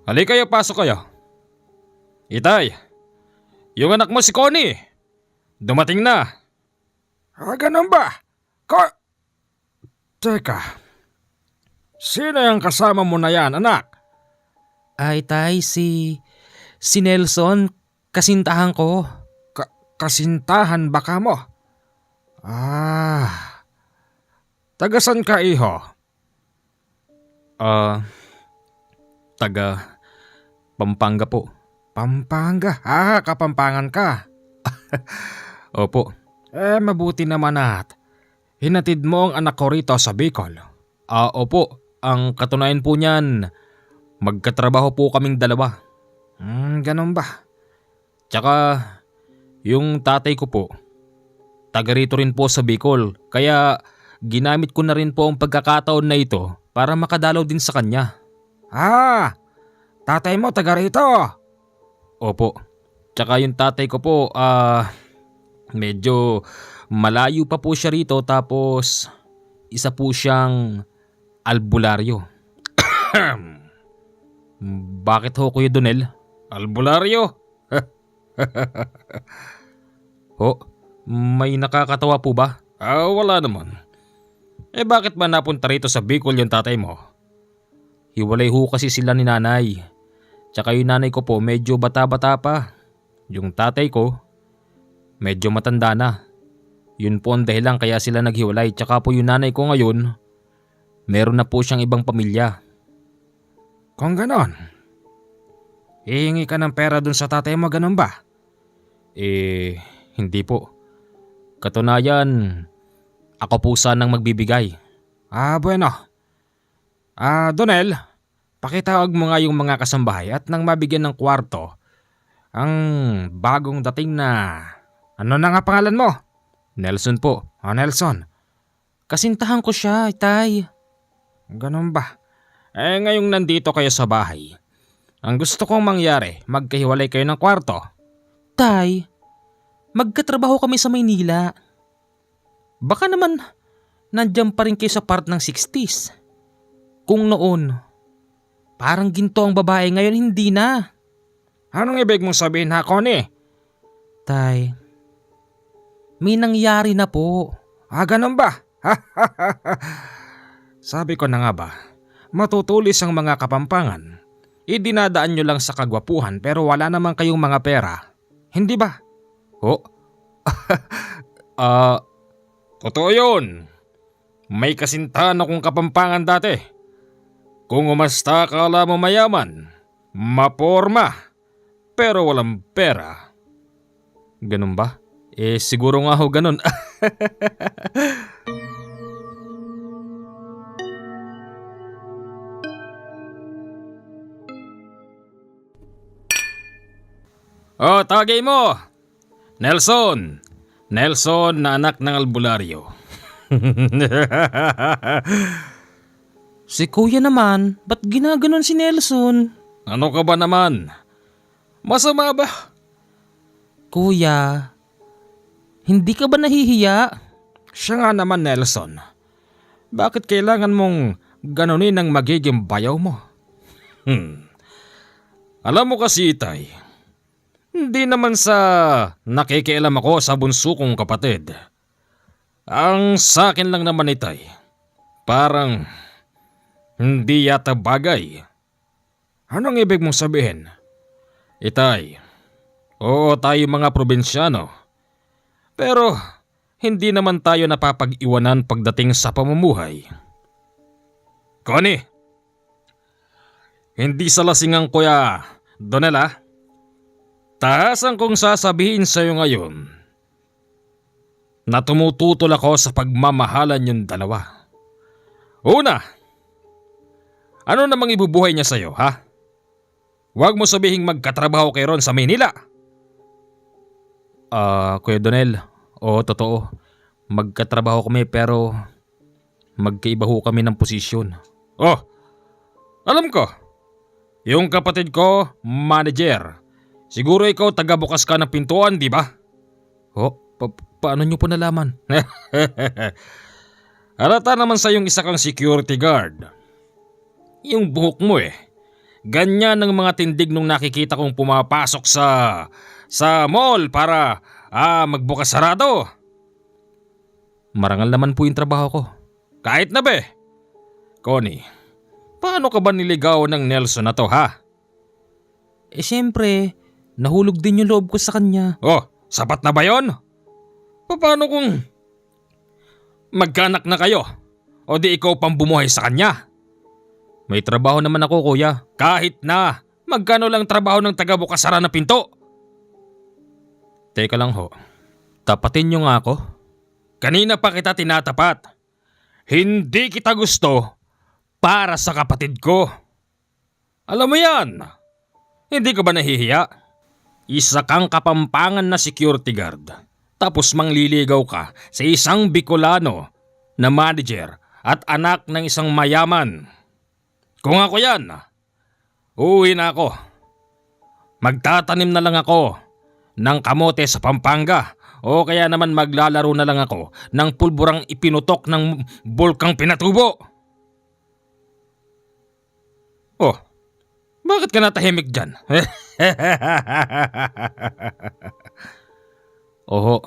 Halika kayo, pasok kayo. Itay, yung anak mo si Connie. Dumating na. Ganun ba? Teka, sino yung kasama mo na yan, anak? Ay, tay, si Nelson, kasintahan ko. Kasintahan baka mo? Tagasan ka, iho? Taga Pampanga po. Pampanga? Kapampangan ka. Opo. Mabuti naman at hinatid mo ang anak ko rito sa Bicol. Opo. Ang katunayan po niyan, magkatrabaho po kaming dalawa. Ganun ba? Tsaka, yung tatay ko po, taga rito rin po sa Bicol. Kaya ginamit ko na rin po ang pagkakataon na ito para makadalaw din sa kanya. Tatay mo taga rito? Opo. Tsaka yung tatay ko po, medyo malayo pa po siya rito tapos isa po siyang albularyo. Bakit ho, Kuya Donel? Albularyo? Ho, may nakakatawa po ba? Wala naman. Bakit ba napunta rito sa Bicol yung tatay mo? Hiwalay ho kasi sila ni nanay. Tsaka yung nanay ko po medyo bata-bata pa. Yung tatay ko, medyo matanda na. Yun po ang dahilan kaya sila naghiwalay. Tsaka po yung nanay ko ngayon, meron na po siyang ibang pamilya. Kung ganon, hihingi ka ng pera dun sa tatay mo, ganon ba? Hindi po. Katunayan, ako po sanang magbibigay. Bueno. Donel, pakitawag mo nga yung mga kasambahay at nang mabigyan ng kwarto ang bagong dating na... Ano na nga pangalan mo? Nelson po. Nelson. Kasintahan ko siya, tay. Ganun ba? Ngayong nandito kayo sa bahay, ang gusto kong mangyari, magkahiwalay kayo ng kwarto. Tay, magkatrabaho kami sa Maynila. Baka naman nandiyan pa rin kayo sa part ng 60s. Kung noon, parang ginto ang babae, ngayon hindi na. Anong ibig mong sabihin, ha, Connie? Tay, may nangyari na po. Ganun ba? Sabi ko na nga ba, matutulis ang mga Kapampangan. Idinadaan nyo lang sa kagwapuhan pero wala naman kayong mga pera. Hindi ba? Totoo yun. May kasintahan akong Kapampangan dati. Kung umasta akala mo mayaman, maporma, pero walang pera. Ganun ba? Siguro nga ho ganun. Tagay mo! Nelson! Nelson na anak ng albularyo. Si kuya naman, ba't ginaganon si Nelson? Ano ka ba naman? Masama ba? Kuya, hindi ka ba nahihiya? Siya nga naman, Nelson. Bakit kailangan mong ganunin ang magiging bayaw mo? Alam mo kasi, Itay, hindi naman sa nakikialam ako sa bunso kong kapatid. Ang sa akin lang naman, Itay, parang hindi yata bagay. Anong ibig mong sabihin? Itay, oo tayo mga probinsyano. Pero hindi naman tayo napapag-iwanan pagdating sa pamumuhay. Connie, hindi sa lasingang kuya Donela. Tahasan kong sasabihin sa iyo ngayon na tumututol ako sa pagmamahalan yung dalawa. Una, ano namang ibubuhay niya sa iyo, ha? Huwag mo sabihing magkatrabaho kayo ron sa Maynila. Kuya Donel, oo, totoo. Magkatrabaho kami pero magkaiba ho kami ng posisyon. Alam ko. Yung kapatid ko, manager. Siguro ikaw taga-bukas ka ng pintuan, di ba? Paano nyo po nalaman? Halata naman sa yung isa kang security guard. Yung buhok mo Ganyan ang mga tindig nung nakikita kong pumapasok sa mall para magbukas sarado. Marangal naman po yung trabaho ko. Kahit na be. Connie, paano ka ba niligaw ng Nelson na to ha? Siyempre, nahulog din yung loob ko sa kanya. Oh, sapat na ba yon? Paano kung magkaanak na kayo? O di ikaw pang bumuhay sa kanya? May trabaho naman ako, kuya. Kahit na, magkano lang trabaho ng taga-bukasara ng pinto? Teka lang ho. Tapatin niyo nga ako. Kanina pa kita tinatapat. Hindi kita gusto para sa kapatid ko. Alam mo yan. Hindi ka ba nahihiya? Isa kang kapampangan na security guard. Tapos mangliligaw ka sa isang Bicolano na manager at anak ng isang mayaman. Kung ako yan, uuwi na ako. Magtatanim na lang ako ng kamote sa Pampanga o kaya naman maglalaro na lang ako ng pulburang ipinutok ng bulkang Pinatubo. Oh, bakit ka natahimik dyan? Oho,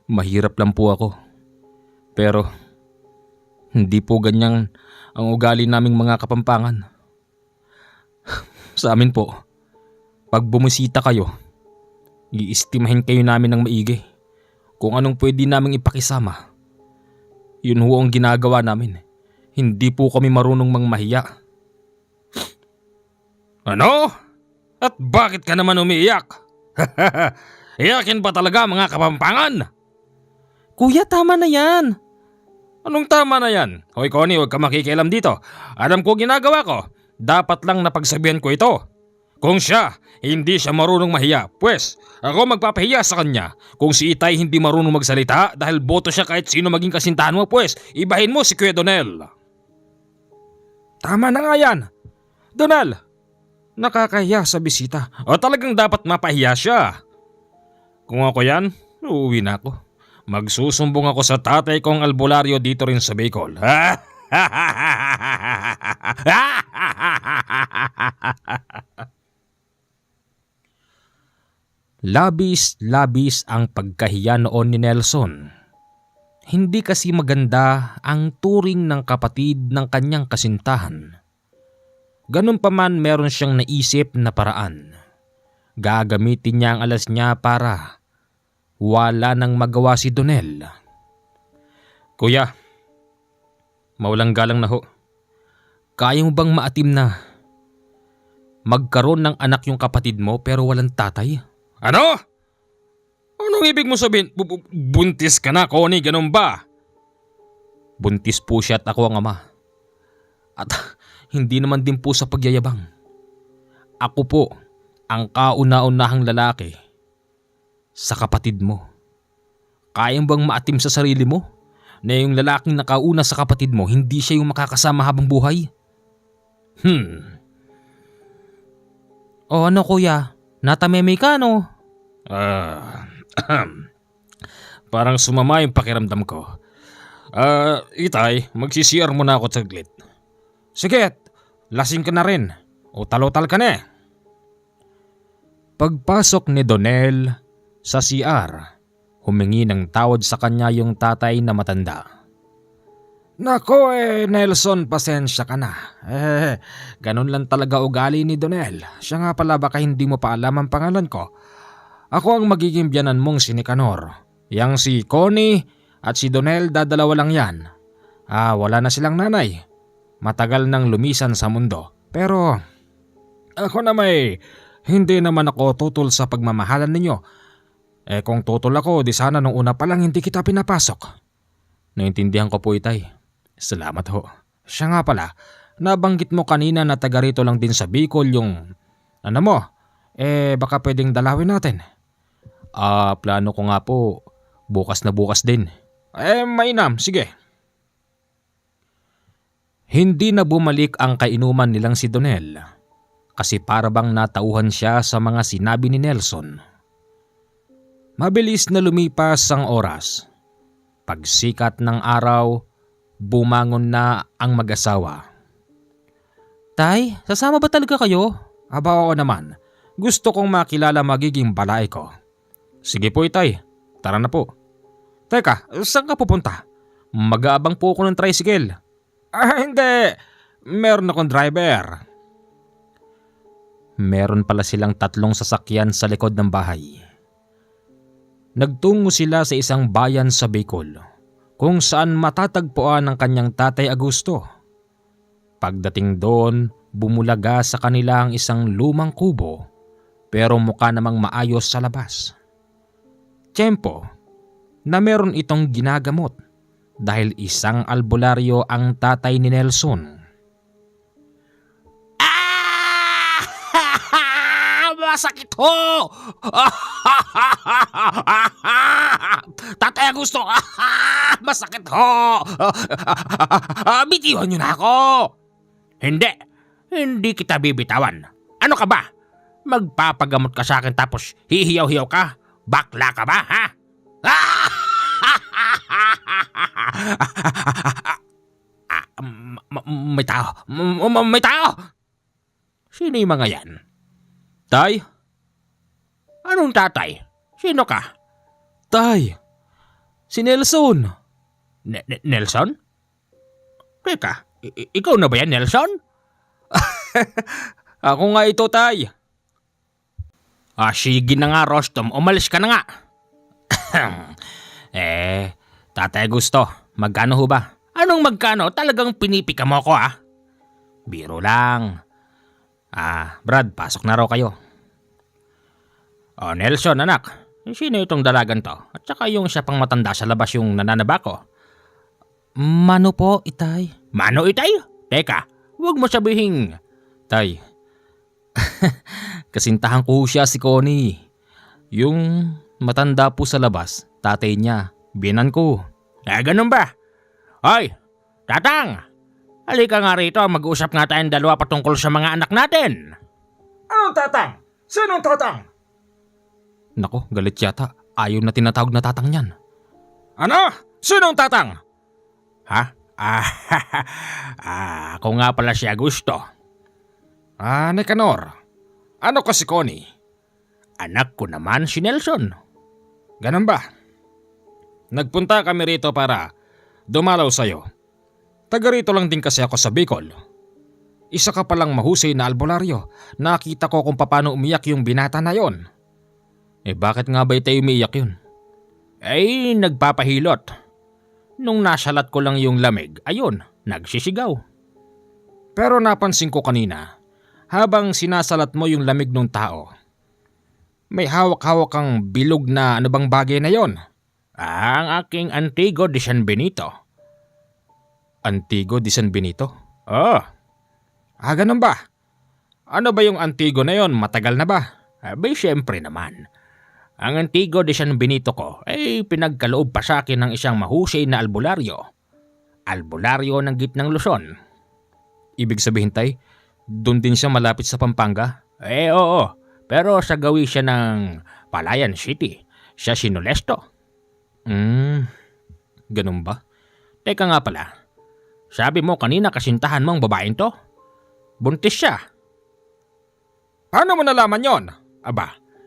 mahirap lang po ako. Pero hindi po ganyang ang ugali naming mga kapampangan. Sa amin po, pag bumisita kayo, iistimahin kayo namin ng maigi. Kung anong pwede naming ipakisama, yun ho ang ginagawa namin. Hindi po kami marunong mangmahiya. Ano? At bakit ka naman umiiyak? Iyakin ba talaga mga kapampangan? Kuya, tama na yan. Anong tama na yan? Hoy Connie, huwag ka makikialam dito. Alam ko ginagawa ko. Dapat lang napagsabihan ko ito. Kung siya, hindi siya marunong mahiya, pues ako magpapahiya sa kanya. Kung si Itay hindi marunong magsalita dahil boto siya kahit sino maging kasintahan mo, pues ibahin mo si Kuya Donel. Tama na nga yan. Donel, nakakahiya sa bisita. O talagang dapat mapahiya siya. Kung ako yan, uuwi na ako. Magsusumbong ako sa tatay kong albularyo dito rin sa Bicol. Labis ang pagkahiya noon ni Nelson. Hindi kasi maganda ang turing ng kapatid ng kanyang kasintahan. Ganun pa man, meron siyang naisip na paraan. Gagamitin niya ang alas niya para wala nang magawa si Donel. Kuya, maulang galang na ho. Kaya mo bang maatim na magkaroon ng anak yung kapatid mo pero walang tatay? Ano? Anong ibig mo sabihin? Buntis ka na, Connie, ganun ba? Buntis po siya at ako ang ama. At hindi naman din po sa pagyayabang. Ako po ang kauna-unahang lalaki sa kapatid mo. Kaya bang maatim sa sarili mo na yung lalaking nakauna sa kapatid mo hindi siya yung makakasama habang buhay? O ano kuya, natameme ka no? Parang sumama yung pakiramdam ko. Itay, magsisiyar muna ako saglit. Sige, lasing ka na rin o talotal ka na. Pagpasok ni Donel sa CR, humingi ng tawad sa kanya yung tatay na matanda. Nako Nelson, pasensya ka na. Ganun lang talaga ugali ni Donel. Siya nga pala, baka hindi mo pa alam ang pangalan ko. Ako ang magiging biyanan mong si Nicanor. Yang si Connie at si Donel, dadalawa lang yan. Wala na silang nanay. Matagal nang lumisan sa mundo. Pero ako na hindi naman ako tutol sa pagmamahalan ninyo. Kung tutol ako, di sana nung una pa lang hindi kita pinapasok. Naintindihan ko po, Itay. Salamat ho. Siya nga pala, nabanggit mo kanina na taga rito lang din sa Bicol yung baka pwedeng dalawin natin. Plano ko nga po, bukas na bukas din. Mainam, sige. Hindi na bumalik ang kainuman nilang si Donel kasi para bang natauhan siya sa mga sinabi ni Nelson. Mabilis na lumipas ang oras. Pagsikat ng araw, bumangon na ang mag-asawa. Tay, sasama ba talaga kayo? Aba oo naman, gusto kong makilala magiging balay ko. Sige po itay, tara na po. Teka, saan ka pupunta? Mag-aabang po ako ng tricycle. Hindi, meron akong driver. Meron pala silang 3 sasakyan sa likod ng bahay. Nagtungo sila sa isang bayan sa Bicol kung saan matatagpuan ang kanyang tatay Augusto. Pagdating doon, bumulaga sa kanila ang isang lumang kubo pero mukha namang maayos sa labas. Tiyempo na meron itong ginagamot dahil isang albularyo ang tatay ni Nelson. Masakit ho! Tatay Augusto! Masakit ho! Bitiwan niyo na ako! Hindi kita bibitawan. Ano ka ba? Magpapagamot ka sa akin tapos hihiyaw-hiyaw ka? Bakla ka ba, ha? May tao! May tao! Sino yung mga yan? Tay? Anong tatay? Sino ka? Tay! Si Nelson! Nelson? Teka, ikaw na ba yan, Nelson? Ako nga ito, Tay. Sige na nga, Rostom. Umalis ka na nga. Tatay Gusto, magkano ho ba? Anong magkano? Talagang pinipika mo ako, ah. Biro lang. Brad, pasok na raw kayo. Nelson, anak. Sino itong dalagan to? At saka yung siya pang matanda sa labas yung nananaba ko. Mano po, itay. Mano, itay? Teka, huwag mo sabihin. Tay, kasintahan ko siya si Connie. Yung matanda po sa labas, tatay niya, binan ko. Ganun ba? Hoy, Tatang! Halika nga rito, mag-usap nga tayong dalawa patungkol sa mga anak natin. Anong Tatang? Sinong Tatang? Nako, galit yata. Ayaw na tinatawag na tatang niyan. Ano? Sinong Tatang? Ha? Ako nga pala si Augusto. Nicanor. Ano ka si Connie? Anak ko naman si Nelson. Ganun ba? Nagpunta kami rito para dumalaw sa'yo. Taga rito lang din kasi ako sa Bicol. Isa ka palang mahusay na albularyo. Nakita ko kung paano umiyak yung binata na yon. Bakit nga ba tayo umiiyak yun? Nagpapahilot. Nung nasalat ko lang yung lamig, ayun, nagsisigaw. Pero napansin ko kanina, habang sinasalat mo yung lamig ng tao, may hawak-hawak kang bilog na ano bang bagay na yon? Ang aking Antigo de San Benito. Antigo de San Benito? Ganun ba? Ano ba yung Antigo na yon? Matagal na ba? Siyempre naman. Ang Antigo de San Benito ko ay pinagkaloob pa sa akin ng isang mahusay na albularyo. Albularyo ng gitnang Luzon. Ibig sabihin, Tay, doon din siya malapit sa Pampanga? Oo. Pero sa gawi siya ng Palayan City. Siya si Nolesto. Ganun ba? Teka nga pala. Sabi mo kanina kasintahan mo ang babaeng to? Buntis siya. Paano mo nalaman yon?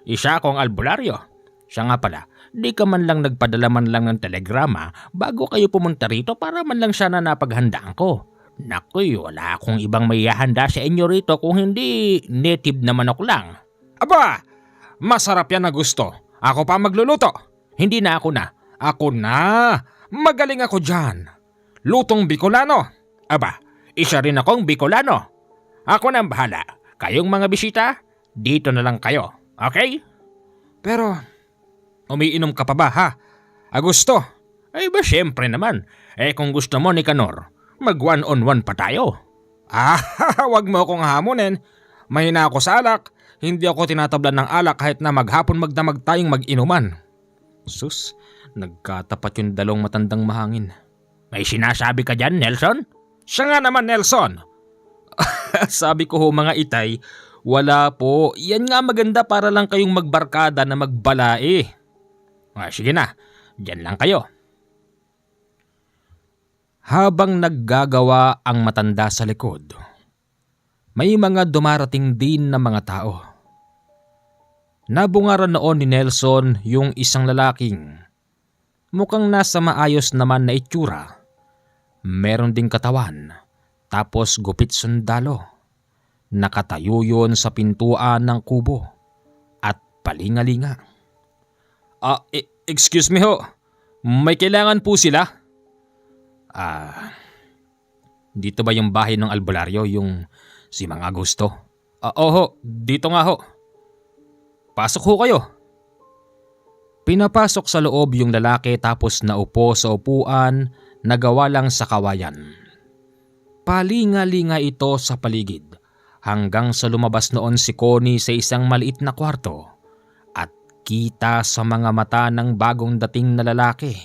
Isa akong albularyo. Siya nga pala, di ka man lang nagpadala man lang ng telegrama bago kayo pumunta rito para man lang sana napaghandaan ko. Nakoy, wala akong ibang maihahanda sa inyo rito kung hindi native na manok lang. Masarap yan na gusto. Ako pa magluluto. Hindi na ako na. Ako na. Magaling ako dyan. Lutong Bicolano. Isa rin akong Bicolano. Ako na ang bahala. Kayong mga bisita, dito na lang kayo. Okay? Pero, umiinom ka pa ba, ha? Augusto? Siyempre naman. Kung gusto mo, Nicanor, mag one-on-one pa tayo. Wag mo akong hamunin. Mahina ako sa alak. Hindi ako tinatablan ng alak kahit na maghapon magdamag tayong mag-inuman. Sus, nagkatapat yung dalawang matandang mahangin. May sinasabi ka dyan, Nelson? Siya nga naman, Nelson. Sabi ko ho mga itay, wala po. Yan nga maganda para lang kayong magbarkada na magbalae. Sige na, dyan lang kayo. Habang naggagawa ang matanda sa likod, may mga dumarating din na mga tao. Nabungaran noon ni Nelson yung isang lalaking mukhang nasa maayos naman na itsura. Meron ding katawan, tapos gupit sundalo. Nakatayo yun sa pintuan ng kubo at palingalinga. Excuse me ho, may kailangan po sila? Dito ba yung bahay ng albularyo, yung si Mang Agusto? Oho, dito nga ho. Pasok ho kayo. Pinapasok sa loob yung lalaki tapos naupo sa upuan na gawa lang sa kawayan. Palinga-linga ito sa paligid hanggang sa lumabas noon si Connie sa isang maliit na kwarto at kita sa mga mata ng bagong dating na lalaki.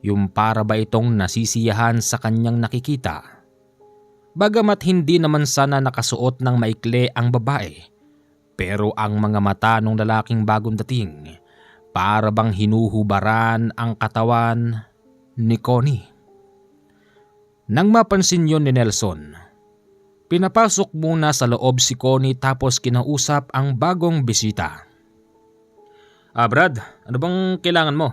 Yung para ba itong nasisiyahan sa kanyang nakikita. Bagamat hindi naman sana nakasuot ng maikli ang babae, pero ang mga mata ng lalaking bagong dating para bang hinuhubaran ang katawan ni Connie. Nang mapansin yon ni Nelson, pinapasok muna sa loob si Connie tapos kinausap ang bagong bisita. Brad, ano bang kailangan mo?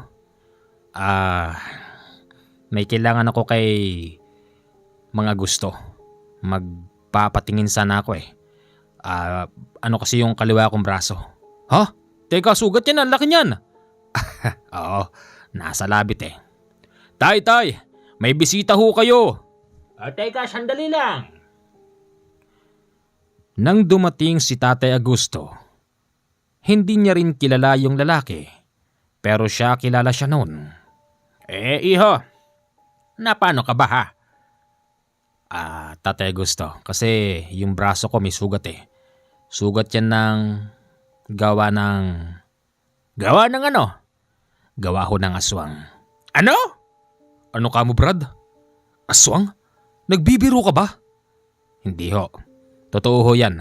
May kailangan ako kay Mga Gusto. Magpapatingin sana ako eh. Ano kasi yung kaliwa kong braso. Ha? Teka, sugat yan, ang laki niyan. Oo, nasa labit eh. Tay, may bisita ho kayo. Teka, sandali lang. Nang dumating si Tatay Augusto, hindi niya rin kilala yung lalaki, pero siya kilala siya noon. Iho, na paano ka ba ha? Tatay Augusto, kasi yung braso ko may sugat eh. Sugat yan ng gawa ng... Gawa ng ano? Gawa ho ng aswang. Ano? Ano ka mo, Brad? Aswang? Nagbibiro ka ba? Hindi ho. Totoo ho yan.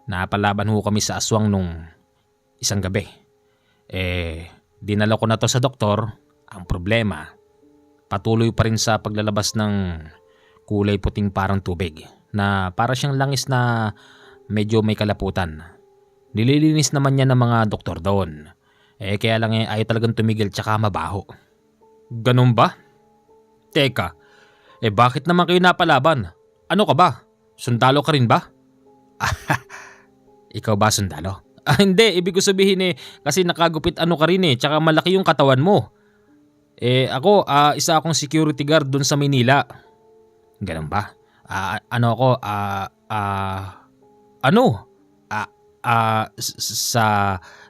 Napalaban ho kami sa aswang nung isang gabi. Dinala ko na to sa doktor. Ang problema, patuloy pa rin sa paglalabas ng kulay puting parang tubig na para siyang langis na medyo may kalaputan. Nililinis naman niya ng mga doktor doon. Kaya lang ayaw talagang tumigil tsaka mabaho. Ganun ba? Teka, bakit naman kayo napalaban? Ano ka ba? Sundalo ka rin ba? Ikaw ba sundalo? Hindi, ibig ko sabihin kasi nakagupit ano ka rin tsaka malaki yung katawan mo. Ako, isa akong security guard doon sa Maynila. Ganun ba?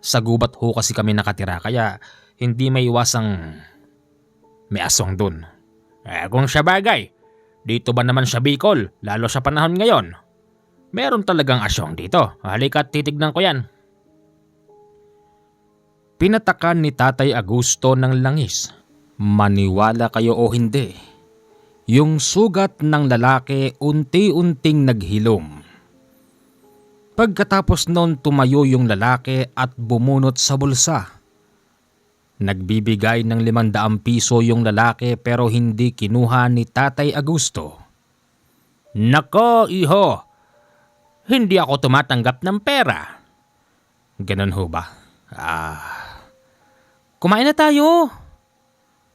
Sa gubat ho kasi kami nakatira kaya hindi may iwasang may aswang dun. Kung siya bagay, dito ba naman sa Bicol, lalo sa panahon ngayon? Meron talagang aswang dito. Halika at titignan ko yan. Pinatakan ni Tatay Augusto ng langis. Maniwala kayo o hindi, yung sugat ng lalaki unti-unting naghilom. Pagkatapos noon tumayo yung lalaki at bumunot sa bulsa. Nagbibigay ng 500 piso yung lalaki pero hindi kinuha ni Tatay Augusto. Nako, iho. Hindi ako tumatanggap ng pera. Ganun ho ba? Kumain na tayo.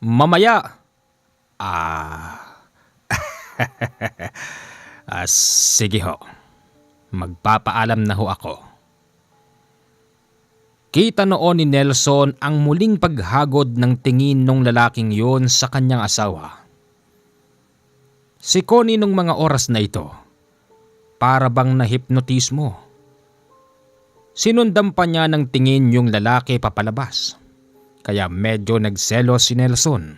Mamaya. Sige ho. Magpapaalam na ho ako. Kita noon ni Nelson ang muling paghagod ng tingin ng lalaking yon sa kanyang asawa. Si Connie nung mga oras na ito, para bang nahipnotismo. Sinundan pa niya ng tingin yung lalaki papalabas, kaya medyo nagselos si Nelson.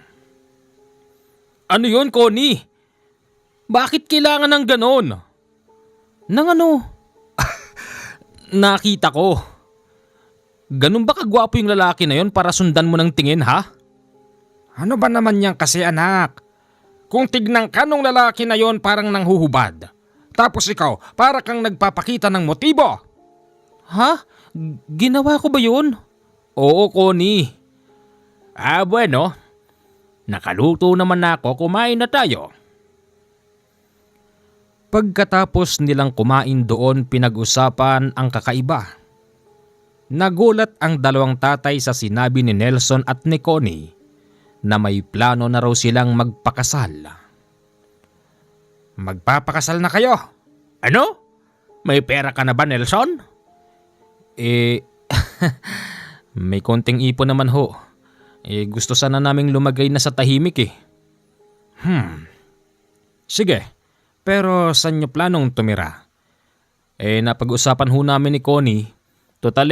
Ano yon, Connie? Bakit kailangan ng ganon? Nang ano? Nakita ko. Ganun ba kagwapo yung lalaki na yon para sundan mo ng tingin, ha? Ano ba naman yan kasi, anak? Kung tignan ka nung lalaki na yon parang nanghuhubad. Tapos ikaw, para kang nagpapakita ng motibo. Ha? Ginawa ko ba yun? Oo, Connie. Bueno. Nakaluto naman ako, kumain na tayo. Pagkatapos nilang kumain doon, pinag-usapan ang kakaiba. Nagulat ang dalawang tatay sa sinabi ni Nelson at ni Connie na may plano na raw silang magpakasal. Magpapakasal na kayo? Ano? May pera ka na ba, Nelson? May konting ipon naman ho. Gusto sana naming lumagay na sa tahimik eh. Sige, pero saan nyo planong tumira? Napag-usapan ho namin ni Connie. Total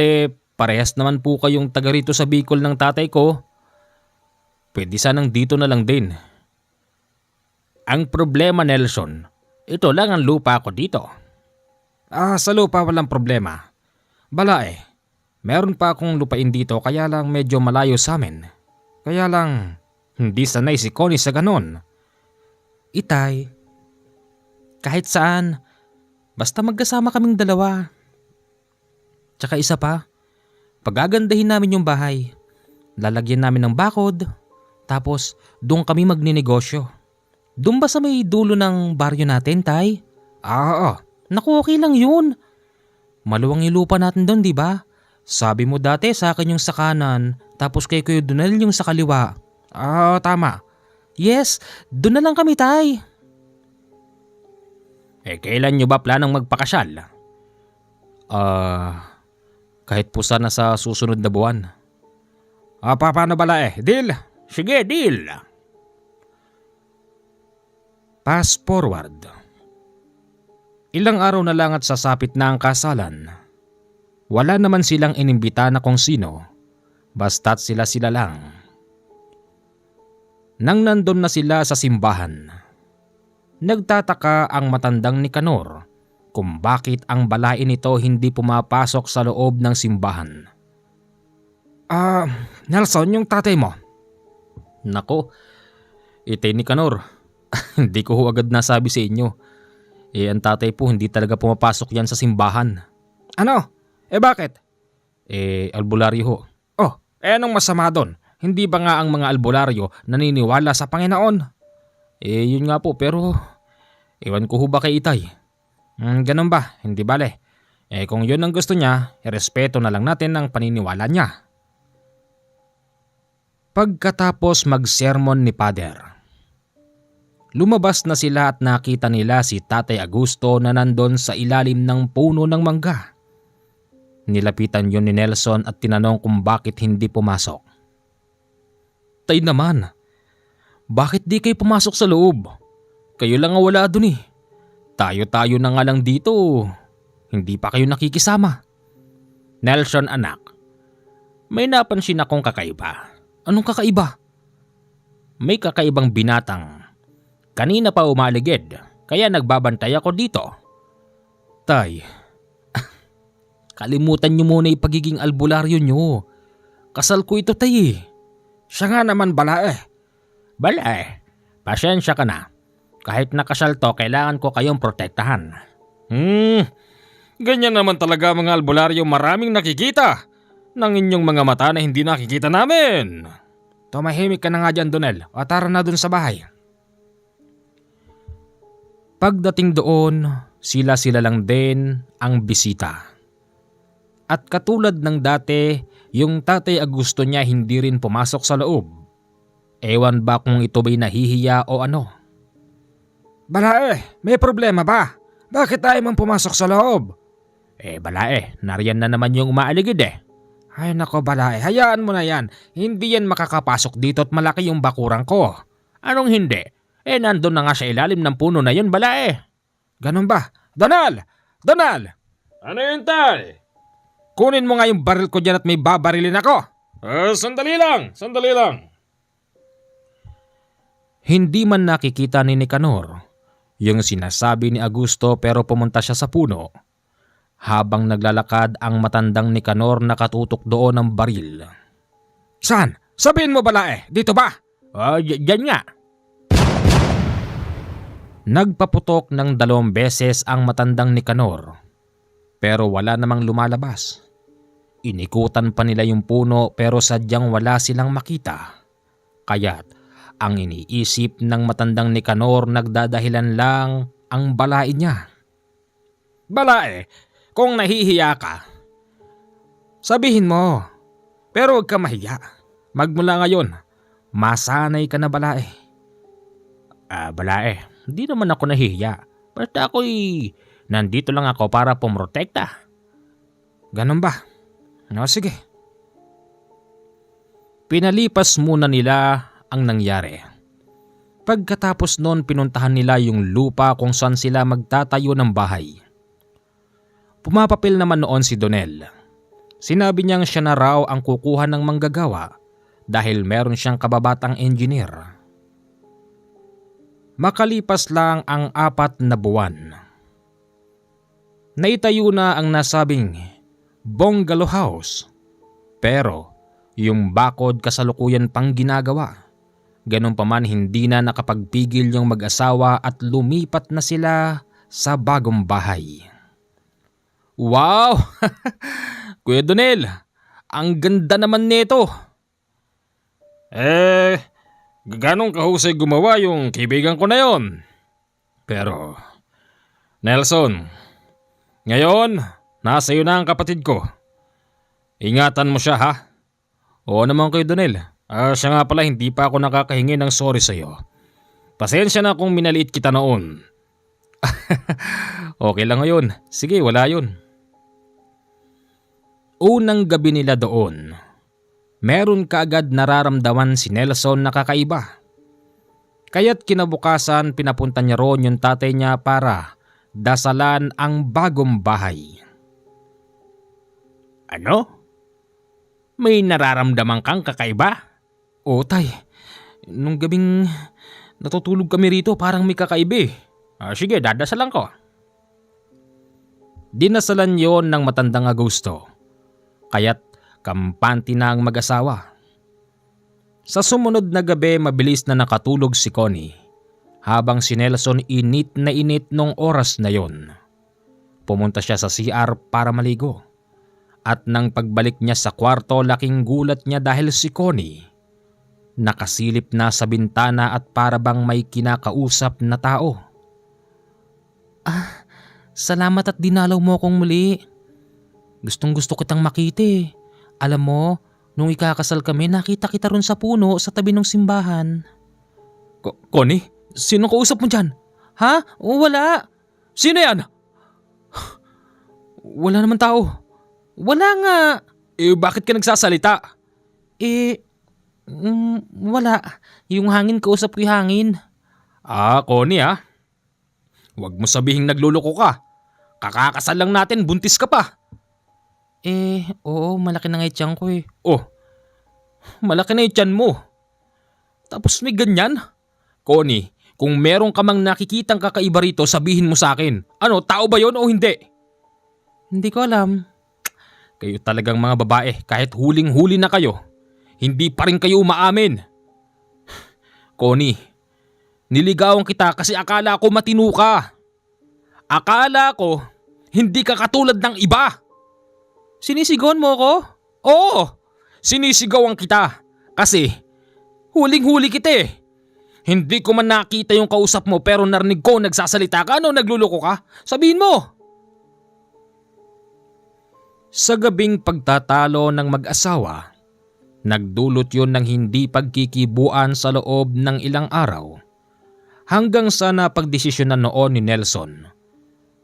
parehas naman po kayong taga rito sa Bicol ng tatay ko. Pwede sanang dito na lang din. Ang problema, Nelson, ito lang ang lupa ko dito. Sa lupa walang problema. Meron pa akong lupain dito kaya lang medyo malayo sa amin. Kaya lang hindi sanay si Connie sa ganon. Itay, kahit saan, basta magkasama kaming dalawa. Tsaka isa pa, pagagandahin namin yung bahay. Lalagyan namin ng bakod, tapos doon kami magninegosyo. Doon ba sa may dulo ng baryo natin, Tay? Oo. Naku, okay lang yun. Maluwang yung lupa natin doon, di ba? Sabi mo dati sa akin yung sa kanan, tapos kay Kuya Donel yung sa kaliwa. Tama. Yes, doon na lang kami, Tay. Kailan nyo ba planong magpakasal? Kahit po sana sa susunod na buwan. Paano bala Deal? Sige, deal. Fast forward. Ilang araw na lang at sasapit na ang kasalan. Wala naman silang inimbita na kung sino, basta't sila lang. Nang nandun na sila sa simbahan, nagtataka ang matandang Nicanor kung bakit ang balain nito hindi pumapasok sa loob ng simbahan. Nelson, yung tatay mo. Nako, itay Nicanor, hindi ko ho agad nasabi sa inyo. Ang tatay po hindi talaga pumapasok yan sa simbahan. Ano? Bakit? Albularyo ho. Anong masama doon? Hindi ba nga ang mga albularyo naniniwala sa Panginoon? Yun nga po pero ewan ko ho ba kay itay. Ganun ba? Hindi bale. Kung yun ang gusto niya, irespeto na lang natin ang paniniwala niya. Pagkatapos mag-sermon ni Pader, lumabas na sila at nakita nila si Tatay Augusto na nandun sa ilalim ng puno ng mangga. Nilapitan yun ni Nelson at tinanong kung bakit hindi pumasok. Tay naman, bakit di kayo pumasok sa loob? Kayo lang ang wala dun eh. Tayo-tayo na nga lang dito. Hindi pa kayo nakikisama. Nelson anak, may napansin akong kakaiba. Anong kakaiba? May kakaibang binatang. Kanina pa umaligid, kaya nagbabantay ako dito. Tay, kalimutan nyo muna yung pagiging albularyo nyo. Kasal ko ito, tay. Siya nga naman bala. Pasensya ka na. Kahit nakasal to, kailangan ko kayong protektahan. Ganyan naman talaga mga albularyo, maraming nakikita ng inyong mga mata na hindi nakikita namin. Tumahimik ka na nga dyan, Donel, o tara na dun sa bahay. Pagdating doon, sila lang din ang bisita. At katulad ng dati, yung Tatay Augusto niya hindi rin pumasok sa loob. Ewan ba kung ito ba'y nahihiya o ano? Balae, may problema ba? Bakit tayo mong pumasok sa loob? Balae, nariyan na naman yung umaaligid eh. Ay nako Balae, hayaan mo na yan. Hindi yan makakapasok dito at malaki yung bakurang ko. Anong hindi? Nandun na nga sa ilalim ng puno na yun, Balae. Ganun ba? Donal! Ano yun, tay? Kunin mo nga yung baril ko dyan at may babarilin ako. Sandali lang. Hindi man nakikita ni Nicanor yung sinasabi ni Augusto pero pumunta siya sa puno. Habang naglalakad ang matandang Nicanor nakatutok doon ng baril. Saan? Sabihin mo Balae, dito ba? Diyan nga. Nagpaputok ng 2 beses ang matandang Nicanor pero wala namang lumalabas. Inikutan pa nila yung puno pero sadyang wala silang makita. Kaya't ang iniisip ng matandang Nicanor nagdadahilan lang ang balae niya. Balae, kung nahihiya ka, sabihin mo. Pero huwag ka mahiya. Magmula ngayon, masanay ka na balae. Balae, hindi naman ako nahihiya. Basta ako'y nandito lang ako para pumrotekta. Ganun ba? No, sige. Pinalipas muna nila ang nangyari. Pagkatapos noon pinuntahan nila yung lupa kung saan sila magtatayo ng bahay. Pumapapil naman noon si Donel. Sinabi niyang siya na raw ang kukuha ng manggagawa dahil meron siyang kababatang engineer. Makalipas lang ang 4 na buwan. Naitayo na ang nasabing bungalow house, pero yung bakod kasalukuyan pang ginagawa. Ganun pa man hindi na nakapagpigil yung mag-asawa at lumipat na sila sa bagong bahay. Wow! Kuya Donel, ang ganda naman nito. Ganong kahusay gumawa yung kaibigan ko na yon. Pero, Nelson, ngayon, nasa iyo na ang kapatid ko. Ingatan mo siya, ha? Oo naman, Kuya Donel. Siya nga pala, hindi pa ako nakakahingi ng sorry sa iyo. Pasensya na kung minaliit kita noon. Okay lang ngayon. Sige, wala yun. Unang gabi nila doon, meron kaagad nararamdaman si Nelson na kakaiba. Kaya't kinabukasan pinapunta niya roon yung tatay niya para dasalan ang bagong bahay. Ano? May nararamdaman kang kakaiba? Oo, tay. Nung gabing natutulog kami rito parang may kakaiba. Sige, dadasalan ko. Dinasalan yon ng matandang Augusto. Kaya't kampante na ang mag-asawa. Sa sumunod na gabi mabilis na nakatulog si Connie. Habang si Nelson init na init nung oras na yon. Pumunta siya sa CR para maligo. At nang pagbalik niya sa kwarto laking gulat niya dahil si Connie nakasilip na sa bintana at para bang may kinakausap na tao. Salamat at dinalaw mo akong muli. Gustong gusto kitang makita eh. Alam mo, nung ikakasal kami nakita kita ron sa puno sa tabi ng simbahan. Connie, sino kausap mo dyan? Ha? Wala. Sino yan? Wala naman tao. Wala nga. Bakit ka nagsasalita? Wala. Yung hangin kausap ko yung hangin. Connie Huwag mo sabihing nagluloko ka. Kakakasal lang natin, buntis ka pa. Oo, malaki na nga yung tiyan ko eh. Oh, malaki na yung tiyan mo. Tapos may ganyan? Connie, kung meron ka mang nakikitang kakaiba rito, sabihin mo sa akin. Ano, tao ba yon o hindi? Hindi ko alam. Kayo talagang mga babae, kahit huling-huli na kayo, hindi pa rin kayo umaamin. Connie, niligawan kita kasi akala ko matino ka. Akala ko hindi ka katulad ng iba. Sinisigawan mo ako? Oo, sinisigawan kita kasi huling-huli kita eh. Hindi ko man nakita yung kausap mo pero narinig ko nagsasalita ka. Ano, nagluloko ka? Sabihin mo. Sa gabing pagtatalo ng mag-asawa, nagdulot yon ng hindi pagkikibuan sa loob ng ilang araw. Hanggang sa napagdesisyonan noon ni Nelson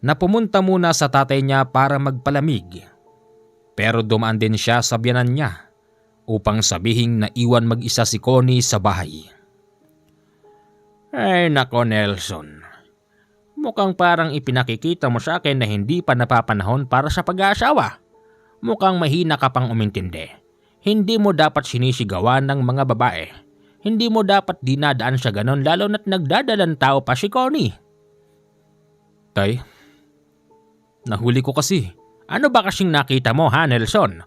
na pumunta muna sa tatay niya para magpalamig. Pero dumaan din siya sa biyanan niya upang sabihing na iwan mag-isa si Connie sa bahay. Ay nako Nelson, mukhang parang ipinakikita mo sa akin na hindi pa napapanahon para sa pag-aasawa. Mukhang mahina ka pang umintindi. Hindi mo dapat sinisigawan ng mga babae. Hindi mo dapat dinadaan sa ganon lalo na't nagdadalang tao pa si Connie. Tay, nahuli ko kasi. Ano ba kasing nakita mo ha Nelson?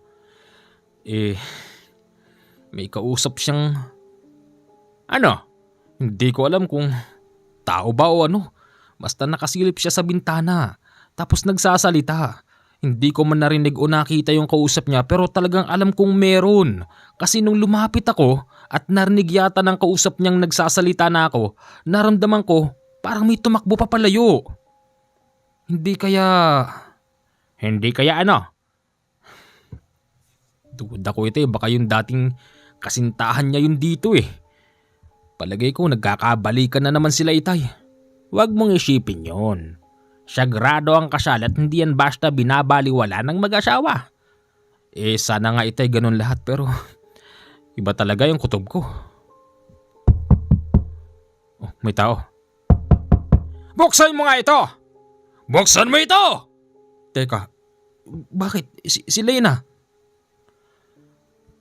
May kausap siyang... Ano? Hindi ko alam kung tao ba o ano. Basta nakasilip siya sa bintana. Tapos nagsasalita. Hindi ko man narinig o nakita yung kausap niya pero talagang alam kong meron. Kasi nung lumapit ako at narinig yata ng kausap niyang nagsasalita na ako, naramdaman ko Parang may tumakbo pa palayo. Hindi kaya ano? Duda ko ito baka yung dating kasintahan niya yun dito eh. Palagay ko nagkakabalikan na naman sila, Itay. Huwag mong isipin yon. Sagrado ang kasal at hindi yan basta binabaliwala ng mag-asawa. Sana nga, Itay, ganun lahat pero iba talaga yung kutob ko. Oh, may tao. Buksan mo nga ito! Buksan mo ito! Teka, bakit? Si Lena?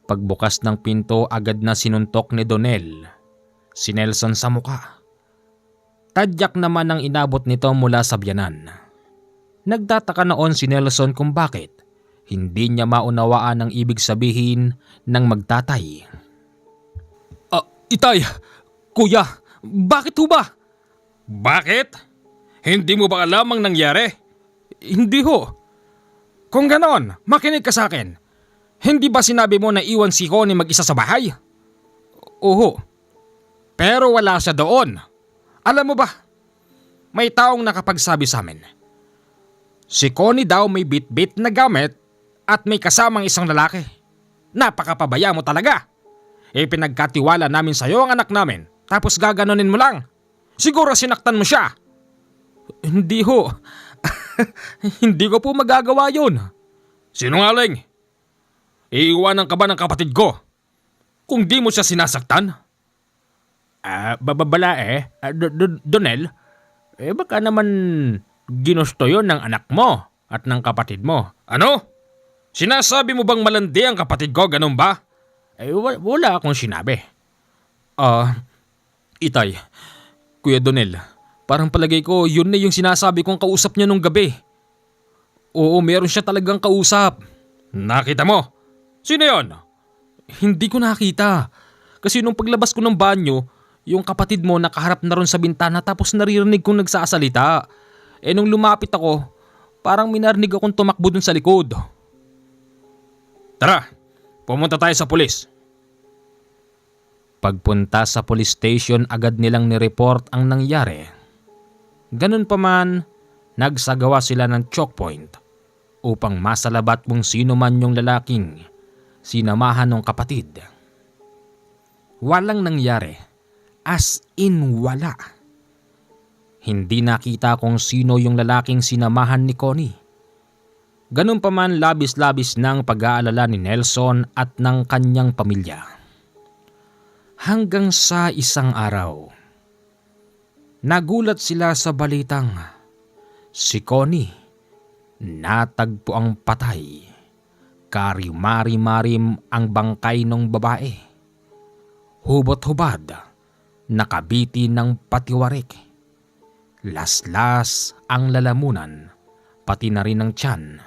Pagbukas ng pinto, agad na sinuntok ni Donel si Nelson sa muka. Tadyak naman ang inabot nito mula sa biyanan. Nagtataka noon si Nelson kung bakit hindi niya maunawaan ang ibig sabihin ng magtatay. Itay, kuya, bakit ho ba? Bakit? Hindi mo ba alam ang nangyari? Hindi ho. Kung ganon, makinig ka sa akin. Hindi ba sinabi mo na iwan si Connie mag-isa sa bahay? Oo. Pero wala siya doon. Alam mo ba, may taong nakapagsabi sa amin. Si Connie daw may bit-bit na gamit at may kasamang isang lalaki. Napakapabaya mo talaga. Pinagkatiwala namin sa'yo ang anak namin tapos gaganunin mo lang. Siguro sinaktan mo siya. Hindi ho. Hindi ko po magagawa yun. Sinungaling. Iiwanan ka ba ng kapatid ko kung di mo siya sinasaktan? Babala Donel, baka naman ginusto yon ng anak mo at ng kapatid mo. Ano? Sinasabi mo bang malandi ang kapatid ko, ganun ba? Wala akong sinabi. Itay, Kuya Donel, parang palagay ko yun na yung sinasabi kong kausap niya nung gabi. Oo, meron siya talagang kausap. Nakita mo? Sino yon? Hindi ko nakita. Kasi nung paglabas ko ng banyo, yung kapatid mo nakaharap na ron sa bintana tapos naririnig kong nagsasalita. Nung lumapit ako, parang minarinig akong tumakbo dun sa likod. Tara, pumunta tayo sa pulis. Pagpunta sa police station, agad nilang nireport ang nangyari. Ganun pa man, nagsagawa sila ng choke point upang masalabat kung sino man yung lalaking sinamahan ng kapatid. Walang nangyari. As in wala. Hindi nakita kung sino yung lalaking sinamahan ni Connie. Ganun pa man, labis-labis ng pag-aalala ni Nelson at ng kanyang pamilya. Hanggang sa isang araw, nagulat sila sa balitang si Connie natagpo ang patay. Karimari-marim ang bangkay ng babae. Hubot-hubad, nakabiti ng patiwarik. Laslas ang lalamunan, pati na rin ang tiyan.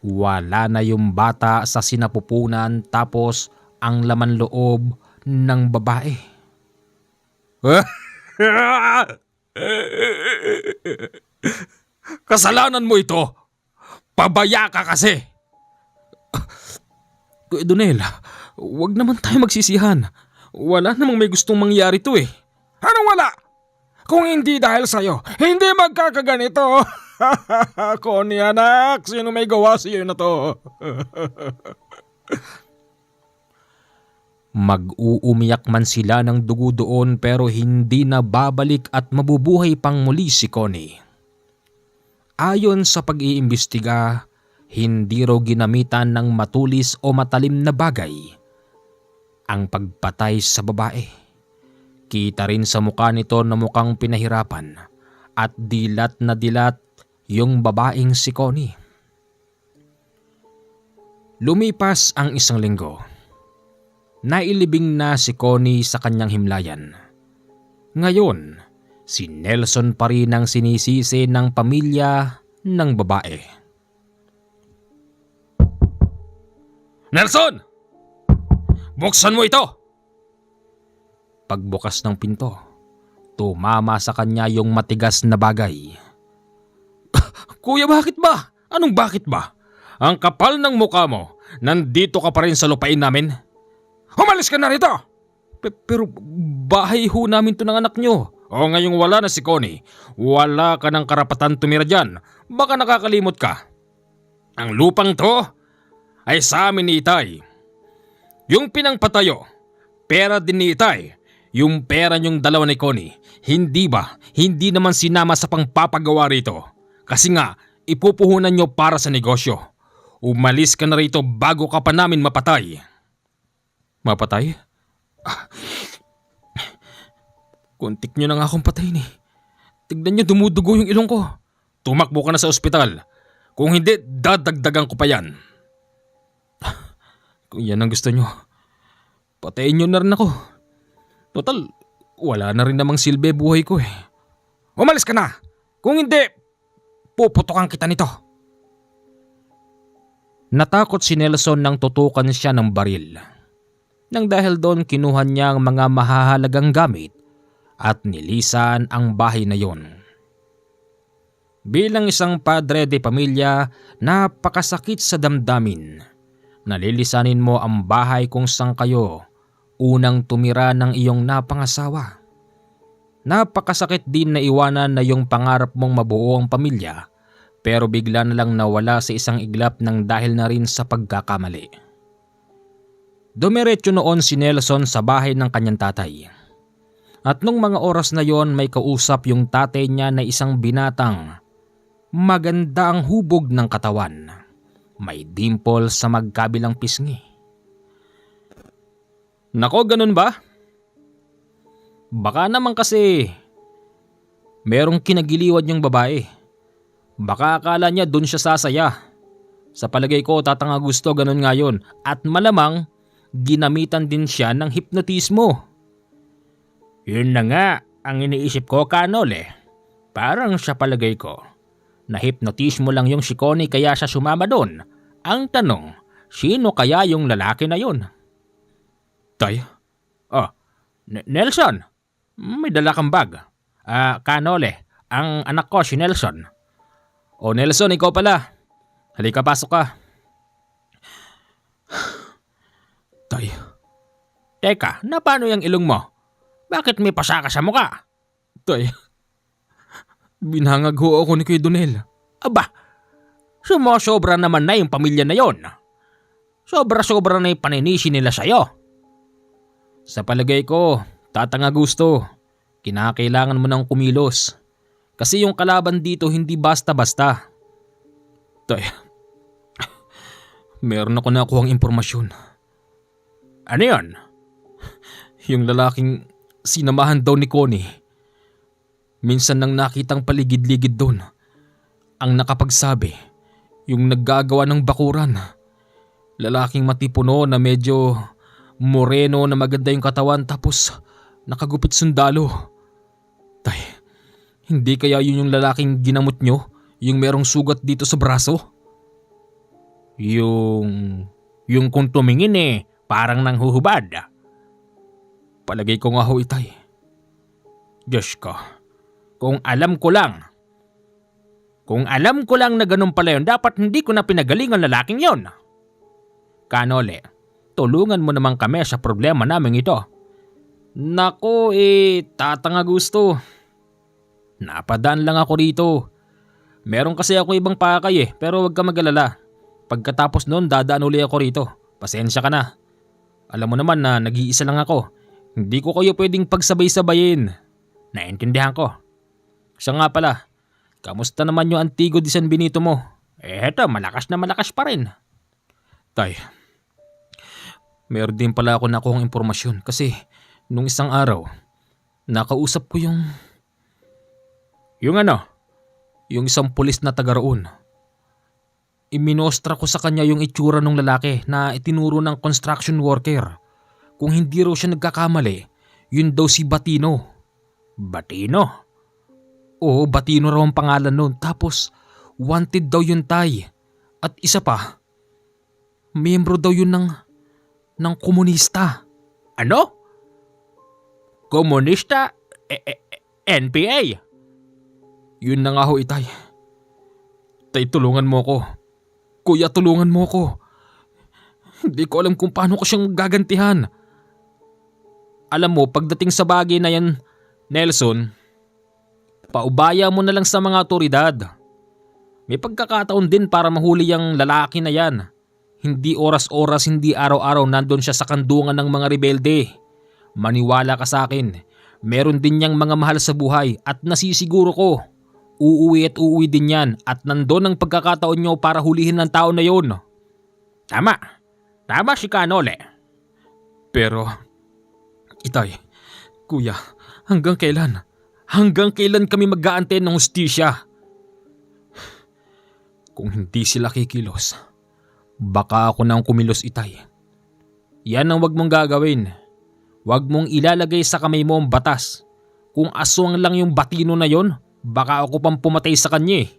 Wala na yung bata sa sinapupunan tapos ang laman loob ng babae. Kasalanan mo ito. Pabaya ka kasi. Kuya Donel, wag naman tayo magsisihan. Wala namang may gustong mangyari to eh. Anong wala? Kung hindi dahil sa'yo, hindi magkakaganito. Connie anak, sino may gawa sa'yo na to? Mag-uumiyak man sila ng dugo doon pero hindi na babalik at mabubuhay pang muli si Connie. Ayon sa pag-iimbestiga, hindi raw ginamitan ng matulis o matalim na bagay ang pagpatay sa babae. Kita rin sa mukha nito na mukhang pinahirapan at dilat na dilat yung babaeng si Connie. Lumipas ang isang linggo. Nailibing na si Connie sa kanyang himlayan. Ngayon, si Nelson pa rin ang sinisisi ng pamilya ng babae. Nelson! Buksan mo ito! Pagbukas ng pinto, tumama sa kanya yung matigas na bagay. Kuya, bakit ba? Anong bakit ba? Ang kapal ng mukha mo, nandito ka pa rin sa lupain namin? Umalis ka na rito! Pero bahay ho namin to ng anak nyo. O ngayong wala na si Connie, wala ka ng karapatan tumira dyan. Baka nakakalimot ka. Ang lupang to ay sa amin ni Itay. Yung pinangpatayo, pera din ni Itay. Yung pera niyong dalawa ni Connie, hindi ba? Hindi naman sinama sa pangpapagawa rito. Kasi nga, ipupuhunan niyo para sa negosyo. Umalis ka na rito bago ka pa namin mapatay. Mapatay? Kuntik nyo na nga akong patayin eh. Tignan nyo, dumudugo yung ilong ko. Tumakbo ka na sa ospital. Kung hindi, dadagdagan ko pa yan. Kung yan ang gusto nyo, patayin nyo na rin ako. Total, wala na rin namang silbi buhay ko eh. Umalis ka na! Kung hindi, puputokan kita nito. Natakot si Nelson nang tutukan siya ng baril. Nang dahil doon kinuha niya ang mga mahahalagang gamit at nilisan ang bahay na yon. Bilang isang padre de pamilya, napakasakit sa damdamin. Nalilisanin mo ang bahay kung saan kayo unang tumira ng iyong napangasawa. Napakasakit din na iwanan na yung pangarap mong mabuo ang pamilya pero bigla na lang nawala sa isang iglap ng dahil na rin sa pagkakamali. Dumiretso noon si Nelson sa bahay ng kanyang tatay. At nung mga oras na yon may kausap yung tatay niya na isang binatang maganda ang hubog ng katawan. May dimple sa magkabilang pisngi. Nako, ganun ba? Baka naman kasi merong kinagiliwan yung babae. Baka akala niya dun siya sasaya. Sa palagay ko tatanga gusto ganun nga yun. At malamang ginamitan din siya ng hipnotismo. Yun na nga ang iniisip ko, Kanole. Parang sa palagay ko, na-hypnotismo lang yung si Connie kaya siya sumama doon. Ang tanong, sino kaya yung lalaki na yun? Tay? Nelson, may dala kang bag. Kanole, ang anak ko si Nelson. O Nelson, ikaw pala. Halika, pasok ka. Tay. Teka, na paano yung ilong mo? Bakit may pasaka sa mukha? Tay. Binhangag ho ako ni Kuya Donel. Aba, sumosobra naman na yung pamilya na yon. Sobra-sobra na yung paninisi nila sa'yo. Sa palagay ko, tatanga gusto. Kinakailangan mo ng kumilos. Kasi yung kalaban dito hindi basta-basta. Tay, meron ako nakuhang impormasyon. Ano yun? Yung lalaking sinamahan daw ni Connie. Minsan nang nakitang paligid-ligid doon. Ang nakapagsabi, yung naggagawa ng bakuran. Lalaking matipuno na medyo moreno na maganda yung katawan tapos nakagupit sundalo. Tay, hindi kaya yun yung lalaking ginamot nyo? Yung merong sugat dito sa braso? Yung kung tumingin parang nanghuhubad. Palagay ko nga ho, Itay. Diyos ko, kung alam ko lang na ganun pala yun, dapat hindi ko na pinagaling ang lalaking yon. Kanole, tulungan mo naman kami sa problema namin ito. Nako tatanga gusto. Napadaan lang ako rito. Meron kasi ako ibang pakay pero wag ka mag-alala. Pagkatapos noon dadaan uli ako rito. Pasensya ka na. Alam mo naman na nag-iisa lang ako. Hindi ko kayo pwedeng pagsabay-sabayin. Naintindihan ko. Siya nga pala, kamusta naman yung Antigo de San Benito mo? Eto, malakas na malakas pa rin. Tay, meron din pala ako nakuhang impormasyon kasi nung isang araw, nakausap ko yung ano? Yung isang pulis na taga roon. Iminostra ko sa kanya yung itsura ng lalaki na itinuro ng construction worker. Kung hindi raw siya nagkakamali, yun daw si Batino. Batino? Oo, Batino raw ang pangalan nun. Tapos, wanted daw yun, Tay. At isa pa, miyembro daw yun ng komunista. Ano? Komunista? NPA? Yun na nga ho, Itay. Tay, tulungan mo ko. Kuya, tulungan mo ko. Hindi ko alam kung paano ko siyang gagantihan. Alam mo, pagdating sa bagay na yan, Nelson, paubaya mo na lang sa mga otoridad. May pagkakataon din para mahuli ang lalaki na yan. Hindi oras-oras, hindi araw-araw nandun siya sa kandungan ng mga rebelde. Maniwala ka sa akin, meron din niyang mga mahal sa buhay at nasisiguro ko, uuwi at uuwi din yan at nandun ang pagkakataon niyo para hulihin ng tao na yon. Tama si Canole. Pero, Itay, Kuya, hanggang kailan? Hanggang kailan kami mag-aantay ng hustisya? Kung hindi sila kikilos, baka ako nang kumilos, Itay. Yan ang wag mong gagawin. Wag mong ilalagay sa kamay mo ang batas. Kung aswang lang yung batino na yon, baka ako pang pumatay sa kanya eh.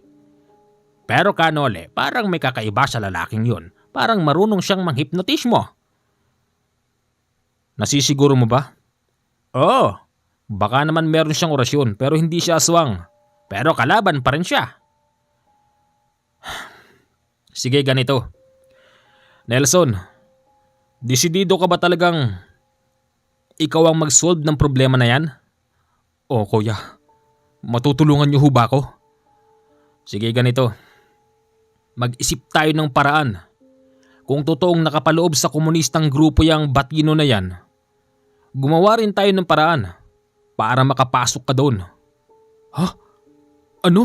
Pero Canole, parang may kakaiba sa lalaking yon. Parang marunong siyang manghipnotismo. Nasisiguro mo ba? Oo. Baka naman meron siyang orasyon pero hindi siya aswang. Pero kalaban pa rin siya. Sige, ganito. Nelson, desidido ka ba talagang ikaw ang mag-solve ng problema na yan? O kuya, matutulungan niyo ho ba ako? Sige, ganito. Mag-isip tayo ng paraan. Kung totoong nakapaloob sa komunistang grupo yung batino na yan, gumawa rin tayo ng paraan para makapasok ka doon. Ha? Ano?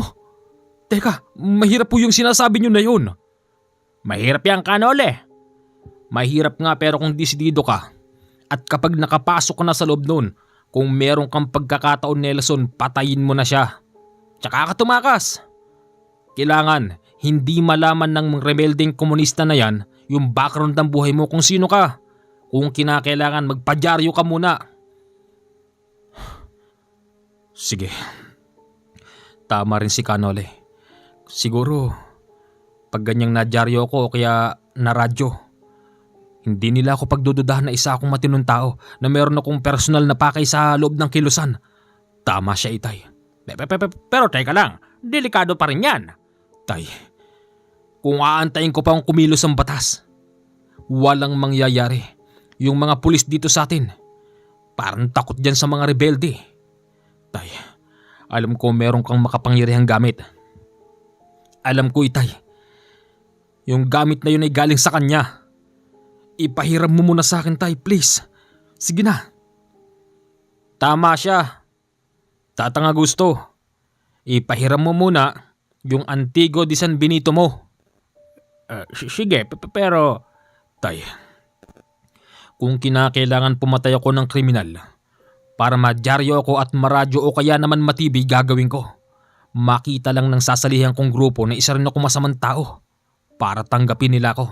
Teka, mahirap po yung sinasabi niyo na yun. Mahirap yan, Canole. Mahirap nga pero kung desidido ka at kapag nakapasok ka na sa loob noon, kung meron kang pagkakataon, Nelson, patayin mo na siya. Tsaka ka tumakas. Kailangan hindi malaman ng rebeldeng komunista na yan yung background ng buhay mo kung sino ka. Kung kinakailangan, magpadyaryo ka muna. Sige. Tama rin si Canole. Siguro, pag ganyang nadyaryo ako o kaya naradyo, hindi nila ako pagdududahan na isa akong matinong tao na meron akong personal na pakay sa loob ng kilusan. Tama siya, Itay. Pero teka lang, delikado pa rin yan. Tay, kung aantayin ko pa ang kumilos ang batas, walang mangyayari. Yung mga pulis dito sa atin, parang takot dyan sa mga rebelde. Tay, alam ko meron kang makapangyarihang gamit. Alam ko, Itay, yung gamit na yun ay galing sa kanya. Ipahiram mo muna sa akin, Tay, please. Sige na. Tama siya. Tatanga gusto. Ipahiram mo muna yung Antigo de San Benito mo. Sige, pero Tay, kung kinakailangan pumatay ako ng kriminal para madyaryo ako at maradyo o kaya naman matibay, gagawin ko. Makita lang ng sasalihan kong grupo na isa rin ako masamang tao para tanggapin nila ako.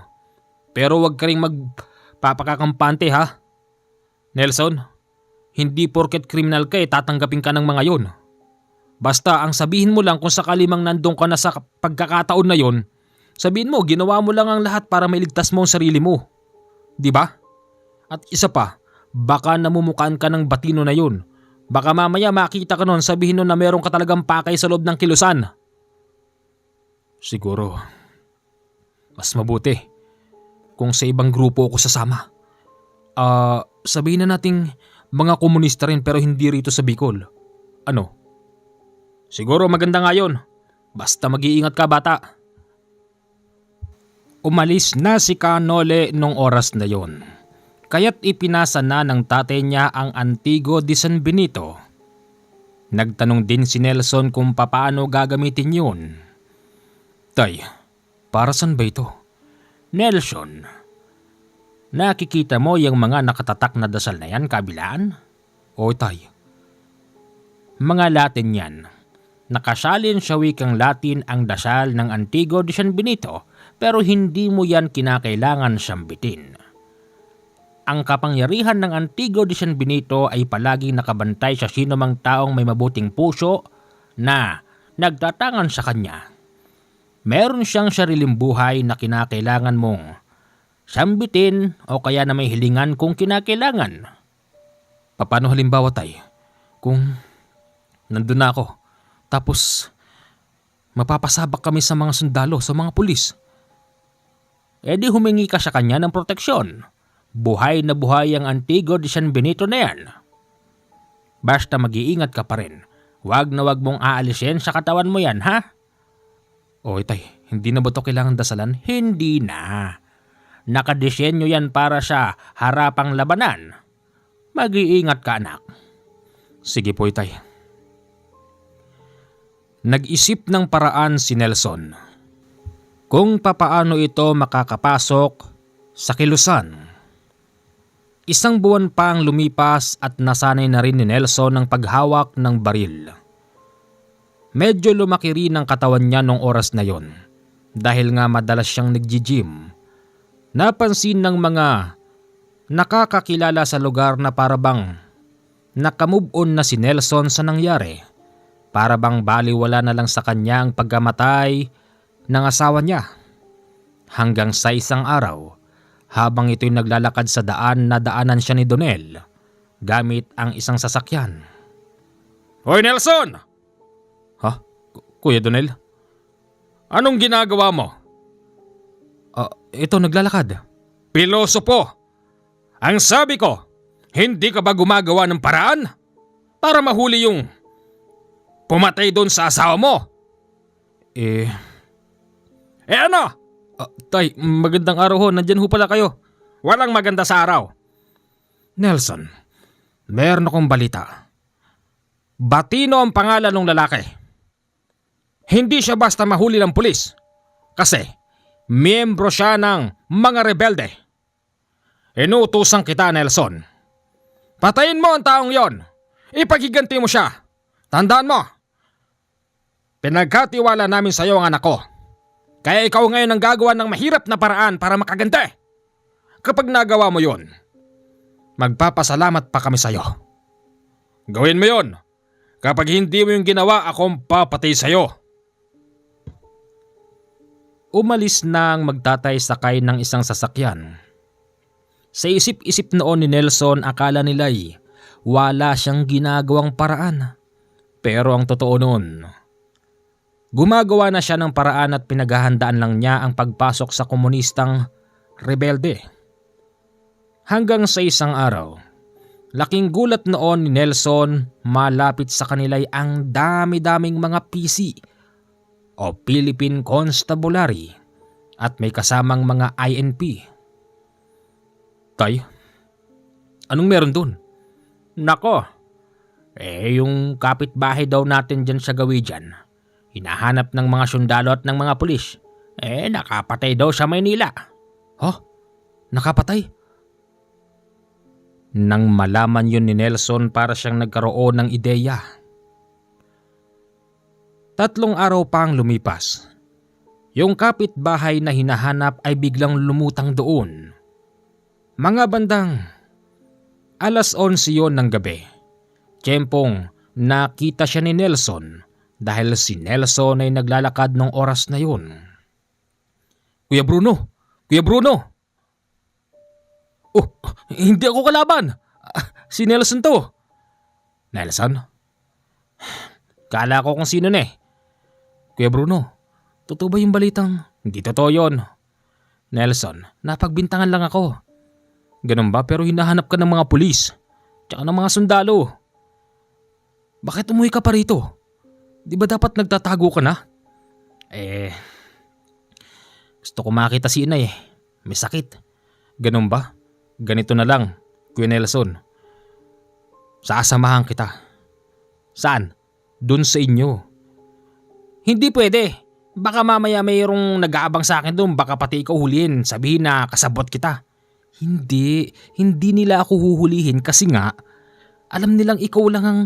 Pero wag ka rin magpapakakampante, ha? Nelson, hindi porket kriminal ka tatanggapin ka ng mga yon. Basta ang sabihin mo lang kung sakali mang nandun ka na sa pagkakataon na yon, sabihin mo ginawa mo lang ang lahat para mailigtas mo ang sarili mo. Di ba? At isa pa, baka namumukaan ka ng batino na yon. Baka mamaya makita ka nun, sabihin nun na meron ka talagang pakay sa loob ng kilusan. Siguro, mas mabuti kung sa ibang grupo ako sasama. Sabihin na nating mga komunista rin pero hindi rito sa Bicol. Ano? Siguro maganda nga yun. Basta mag-iingat ka, bata. Umalis na si Canole nung oras na yon. Kaya't ipinasa na ng tatay niya ang Antigo de San Benito. Nagtanong din si Nelson kung papaano gagamitin yun. Tay, para saan ba ito? Nelson, nakikita mo yung mga nakatatak na dasal na yan, kabilaan? O tay, mga Latin yan. Nakasalin sa wikang Latin ang dasal ng Antigo de San Benito pero hindi mo yan kinakailangan sambitin. Ang kapangyarihan ng Antigo de San Benito ay palaging nakabantay sa sino mang taong may mabuting puso na nagtatangan sa kanya. Meron siyang sariling buhay na kinakailangan mong sambitin o kaya na may hilingan kung kinakailangan. Paano halimbawa, tay? Kung nandun na ako, tapos mapapasabak kami sa mga sundalo, sa mga pulis. E di humingi ka sa kanya ng proteksyon. Buhay na buhay ang Antigo de San Benito na yan. Basta mag-iingat ka pa rin. Wag na wag mong aalisin sa katawan mo yan, ha? O Itay, hindi na ba ito kailangan dasalan? Hindi na. Nakadisenyo yan para sa harapang labanan. Mag-iingat ka, anak. Sige po Itay. Nag-isip ng paraan si Nelson kung papaano ito makakapasok sa kilusan. Isang buwan pa ang lumipas at nasanay na rin ni Nelson ang paghawak ng baril. Medyo lumaki rin ang katawan niya nung oras na yon dahil nga madalas siyang nag-gym. Napansin ng mga nakakakilala sa lugar na parabang nakamove on na si Nelson sa nangyari. Para bang baliwala na lang sa kanya ang pagkamatay ng asawa niya. Hanggang sa isang araw, habang ito'y naglalakad sa daan na daanan siya ni Donel gamit ang isang sasakyan. Hoy Nelson! Ha? Kuya Donel? Anong ginagawa mo? Ito naglalakad. Pilosopo! Ang sabi ko, hindi ka ba gumagawa ng paraan para mahuli yung pumatay doon sa asawa mo? Ano? Tay, magandang araw ho. Nandyan ho pala kayo. Walang maganda sa araw. Nelson, meron akong balita. Batino ang pangalan ng lalaki. Hindi siya basta mahuli ng pulis. Kasi, miyembro siya ng mga rebelde. Inuutusan kita, Nelson. Patayin mo ang taong yon. Ipaghiganti mo siya. Tandaan mo. Pinagkatiwala namin sa iyo ang anak ko. Kaya ikaw ngayon ang gagawa ng mahirap na paraan para makaganti. Kapag nagawa mo yon, magpapasalamat pa kami sa iyo. Gawin mo yon. Kapag hindi mo yung ginawa, akong papatay sa iyo. Umalis na ang magtatay sakay ng isang sasakyan. Sa isip-isip noon ni Nelson, akala nila'y wala siyang ginagawang paraan. Pero ang totoo noon, gumagawa na siya ng paraan at pinaghahandaan lang niya ang pagpasok sa komunistang rebelde. Hanggang sa isang araw, laking gulat noon ni Nelson, malapit sa kanila'y ang dami-daming mga PC o Philippine Constabulary at may kasamang mga INP. Tay, anong meron dun? Nako, yung kapitbahay daw natin dyan sa gawi dyan, hinahanap ng mga sundalo at ng mga pulis. Nakapatay daw sa Maynila. Nakapatay? Nang malaman yun ni Nelson, para siyang nagkaroon ng ideya. 3 araw pa ang lumipas. Yung kapitbahay na hinahanap ay biglang lumutang doon. Mga bandang 11:00 yon ng gabi. Tiyempong nakita siya ni Nelson dahil si Nelson ay naglalakad nung oras na yun. Kuya Bruno! Kuya Bruno! Hindi ako kalaban! Si Nelson to! Nelson? Kala ko kung sino na eh. Kuya Bruno, totoo ba yung balitang? Hindi totoo yun. Nelson, napagbintangan lang ako. Ganun ba? Pero hinahanap ka ng mga pulis, tsaka ng mga sundalo. Bakit umuwi ka pa rito? Di ba dapat nagtatago ka na? Gusto ko makita si inay eh. May sakit. Ganun ba? Ganito na lang, Kuya Nelson. Sasamahan kita. Saan? Doon sa inyo. Hindi pwede. Baka mamaya mayroong nag-aabang sa akin doon. Baka pati ikaw huliin. Sabihin na kasabot kita. Hindi nila ako huhulihin kasi nga alam nilang ikaw lang ang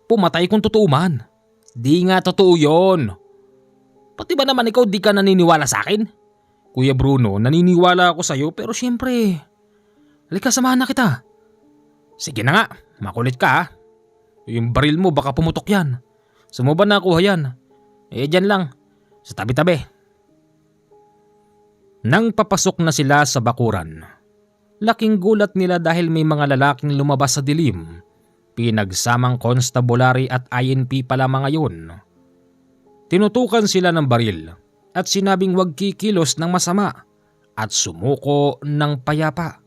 pumatay kung totoo man. Di nga totoo yun. Pati ba naman ikaw di ka naniniwala sa akin? Kuya Bruno, naniniwala ako sa'yo pero siyempre, halika samahan na kita. Sige na nga, makulit ka ha. Yung baril mo baka pumutok yan. Saan mo ba nakuha yan? Dyan lang, sa tabi-tabi. Nang papasok na sila sa bakuran, laking gulat nila dahil may mga lalaking lumabas sa dilim. Pinagsamang constabulary at INP pala mga yun. Tinutukan sila ng baril at sinabing huwag kikilos ng masama at sumuko ng payapa.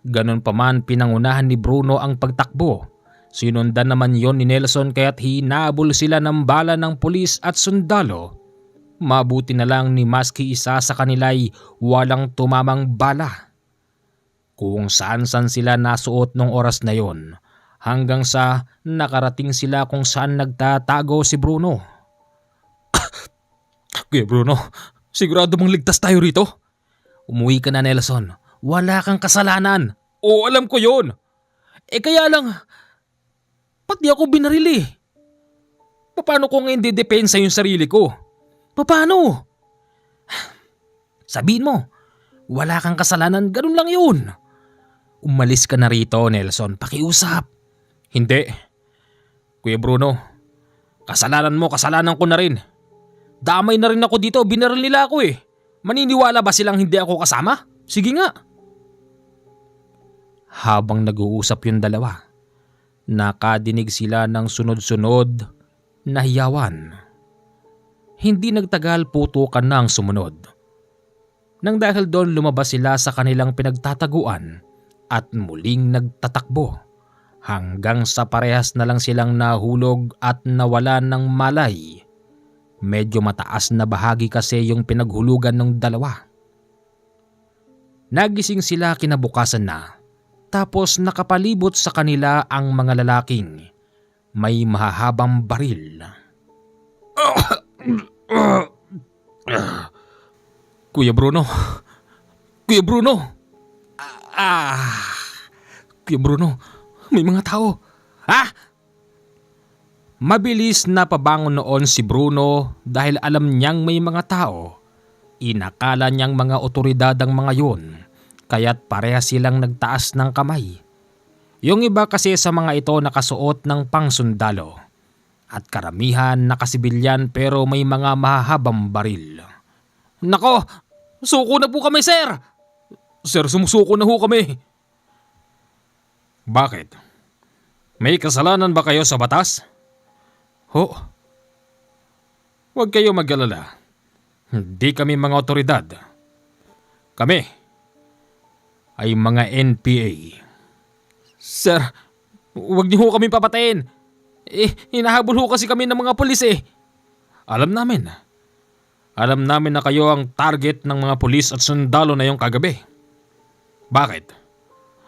Ganon pa man pinangunahan ni Bruno ang pagtakbo Sinundan naman yon ni Nelson kaya't hinabol sila ng bala ng pulis at sundalo. Mabuti na lang ni maski isa sa kanila'y walang tumamang bala. Kung saan-san sila nasuot nung oras na yon, hanggang sa nakarating sila kung saan nagtatago si Bruno. Kuya Bruno, sigurado bang ligtas tayo rito? Umuwi ka na, Nelson. Wala kang kasalanan. Oo, alam ko yon. Kaya lang, pati ako binarili. Paano ko ngayon didepensa yung sarili ko? Paano? Sabihin mo, wala kang kasalanan, ganun lang yun. Umalis ka na rito, Nelson. Pakiusap. Hindi. Kuya Bruno, kasalanan mo, kasalanan ko na rin. Damay na rin ako dito, binaril nila ako eh. Maniniwala ba silang hindi ako kasama? Sige nga. Habang nag-uusap yung dalawa, nakadinig sila ng sunod-sunod na hiyawan. Hindi nagtagal, putukan na ang sumunod. Nang dahil doon lumabas sila sa kanilang pinagtataguan at muling nagtatakbo hanggang sa parehas na lang silang nahulog at nawalan ng malay. Medyo mataas na bahagi kasi yung pinaghulugan ng dalawa. Nagising sila kinabukasan na, tapos nakapalibot sa kanila ang mga lalaking may mahahabang baril. Kuya Bruno. Kuya Bruno. Kuya Bruno, may mga tao. Mabilis na pabangon noon si Bruno dahil alam niyang may mga tao. Inakala niyang mga otoridad ang mga yun, kaya't parehas silang nagtaas ng kamay. Yung iba kasi sa mga ito nakasuot ng pangsundalo at karamihan nakasibilyan pero may mga mahahabang baril. Nako, suko na po kami, sir. Sir, sumusuko na ho kami. Bakit? May kasalanan ba kayo sa batas? Ho? Huwag kayo mag-alala. Hindi kami mga otoridad. Kami ay mga NPA. Sir, huwag niyo ho kami papatayin. Hinahabol ho kasi kami ng mga pulis eh. Alam namin na kayo ang target ng mga pulis at sundalo na yung kagabi. Bakit?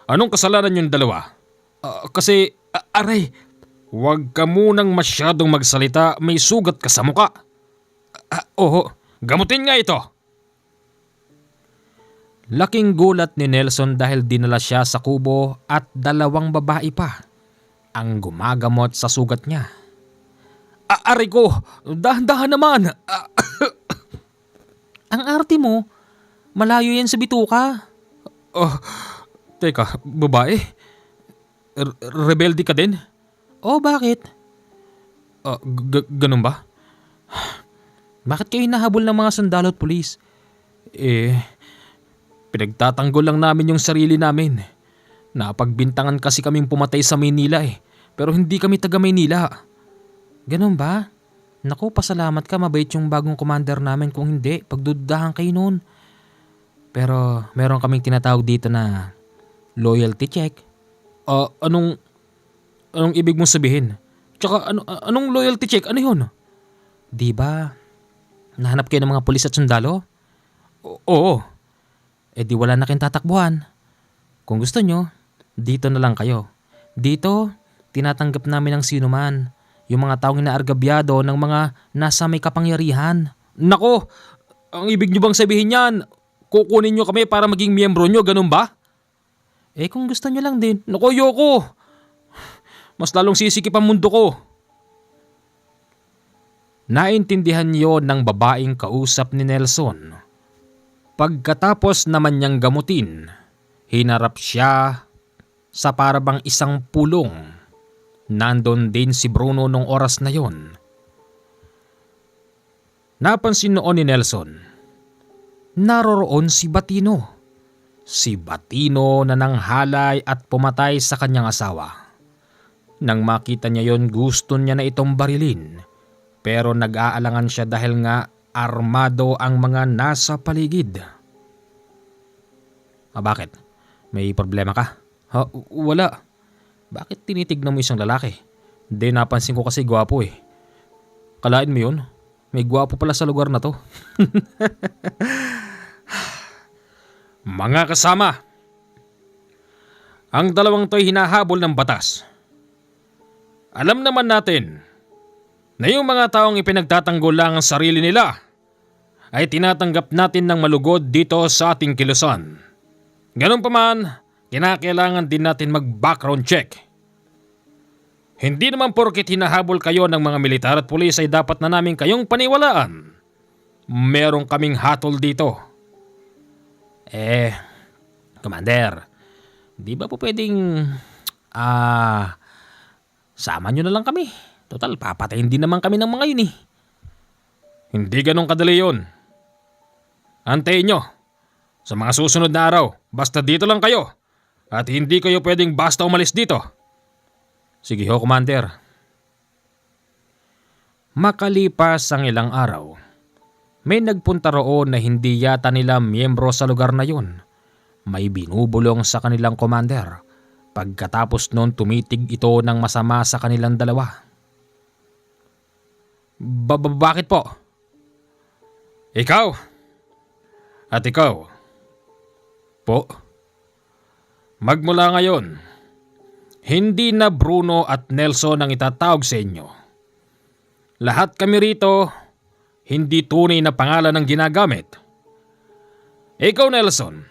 Anong kasalanan yung dalawa? Aray. Huwag ka munang masyadong magsalita, may sugat ka sa muka. Oo. Gamutin nga ito. Laking gulat ni Nelson dahil dinala siya sa kubo at dalawang babae pa ang gumagamot sa sugat niya. Aray ko, dahan-dahan naman. Ang arte mo, malayo yan sa bituka. Teka, babae? Rebelde ka din? Bakit? Ganun ba? Bakit kayo hinahabol ng mga sundalo at pulis? Pinagtatanggol lang namin yung sarili namin. Napagbintangan kasi kaming pumatay sa Maynila pero hindi kami taga Maynila. Ganun ba? Naku, pasalamat ka, mabait yung bagong commander namin. Kung hindi, pagdudahan kayo noon. Pero meron kaming tinatawag dito na loyalty check. Anong ibig mong sabihin? Tsaka anong loyalty check? Ano yun? Di ba? Nahanap kayo ng mga pulis at sundalo? Oo. Di wala na kayong tatakbuhan. Kung gusto nyo, dito na lang kayo. Dito, tinatanggap namin ang sino man. Yung mga taong inaargabyado ng mga nasa may kapangyarihan. Nako! Ang ibig nyo bang sabihin yan? Kukunin nyo kami para maging miyembro nyo, ganun ba? Kung gusto nyo lang din. Nako, yoko! Mas lalong sisikip ang mundo ko. Naintindihan yon ng babaeng kausap ni Nelson. Pagkatapos naman niyang gamutin, hinarap siya sa parabang isang pulong. Nandun din si Bruno nung oras na yon. Napansin noon ni Nelson, naroroon si Batino. Si Batino na nanghalay at pumatay sa kanyang asawa. Nang makita niya yon, gusto niya na itong barilin. Pero nag-aalangan siya dahil nga armado ang mga nasa paligid. Bakit? May problema ka? Wala. Bakit tinitignan mo isang lalaki? Hindi, napansin ko kasi gwapo eh. Kalain mo yun? May gwapo pala sa lugar na to. Mga kasama, ang dalawang to'y hinahabol ng batas. Alam naman natin na yung mga taong ipinagtatanggol lang ang sarili nila ay tinatanggap natin ng malugod dito sa ating kilusan. Ganun pa man, kinakailangan din natin mag-background check. Hindi naman porkit hinahabol kayo ng mga militar at pulis ay dapat na namin kayong paniwalaan. Meron kaming hatol dito. Commander, di ba po pwedeng sama nyo na lang kami? Total, papatayin din naman kami ng mga yun eh. Hindi ganun kadali yun. Antayin nyo. Sa mga susunod na araw, basta dito lang kayo. At hindi kayo pwedeng basta umalis dito. Sige ho, Commander. Makalipas ang ilang araw, may nagpunta roon na hindi yata nila miyembro sa lugar na yun. May binubulong sa kanilang commander. Pagkatapos noon tumitig ito ng masama sa kanilang dalawa. Bakit po? Ikaw? At ikaw? Po? Magmula ngayon, hindi na Bruno at Nelson ang itatawag sa inyo. Lahat kami rito, hindi tunay na pangalan ang ginagamit. Ikaw, Nelson,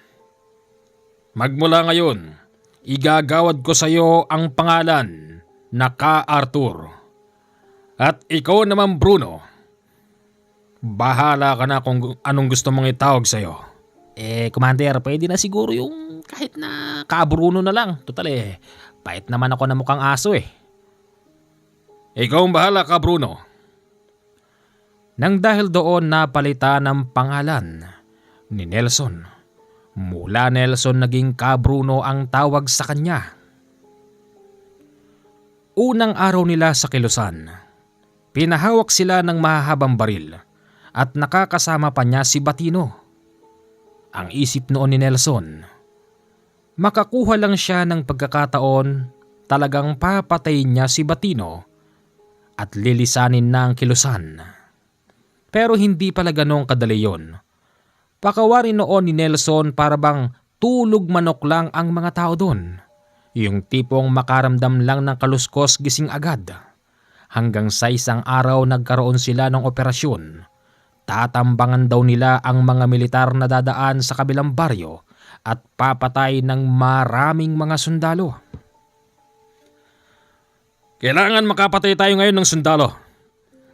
magmula ngayon, igagawad ko sa iyo ang pangalan na Ka Arthur. At ikaw naman, Bruno, bahala ka na kung anong gusto mong itawag sa iyo. Commander, pwede na siguro yung kahit na Ka Bruno na lang. Total pait naman ako na mukhang aso eh. Ikaw ang bahala, Ka Bruno. Nang dahil doon napalitan ng pangalan ni Nelson. Mula Nelson naging Ka Bruno ang tawag sa kanya. Unang araw nila sa kilusan, pinahawak sila ng mahahabang baril at nakakasama pa niya si Batino. Ang isip noon ni Nelson, makakuha lang siya ng pagkakataon, talagang papatayin niya si Batino at lilisanin na ang kilusan. Pero hindi pala ganong kadali yun. Pakawarin noon ni Nelson para bang tulog manok lang ang mga tao doon. Yung tipong makaramdam lang ng kaluskos gising agad. Hanggang sa isang araw nagkaroon sila ng operasyon. Tatambangan daw nila ang mga militar na dadaan sa kabilang baryo at papatay ng maraming mga sundalo. Kailangan makapatay tayo ngayon ng sundalo.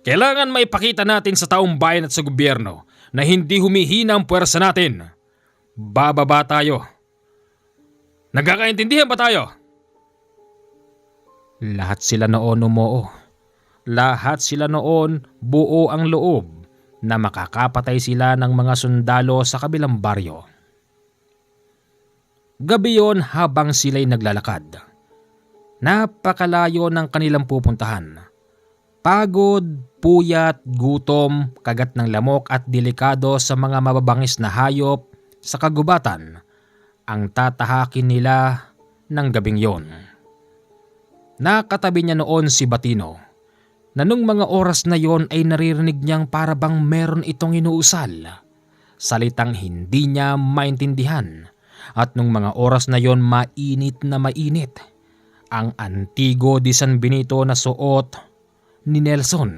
Kailangan maipakita natin sa taong bayan at sa gobyerno na hindi humihina ang puwersa natin. Bababa tayo. Nagkakaintindihan ba tayo? Lahat sila noon umoo. Lahat sila noon buo ang loob na makakapatay sila ng mga sundalo sa kabilang baryo. Gabi yon habang sila'y naglalakad. Napakalayo ng kanilang pupuntahan. Pagod, puyat, gutom, kagat ng lamok at delikado sa mga mababangis na hayop sa kagubatan ang tatahakin nila ng gabing yon. Nakatabi niya noon si Batino na nung mga oras na yon ay naririnig niyang para bang meron itong inuusal. Salitang hindi niya maintindihan at nung mga oras na yon mainit na mainit ang Antigo de San Benito na suot ni Nelson.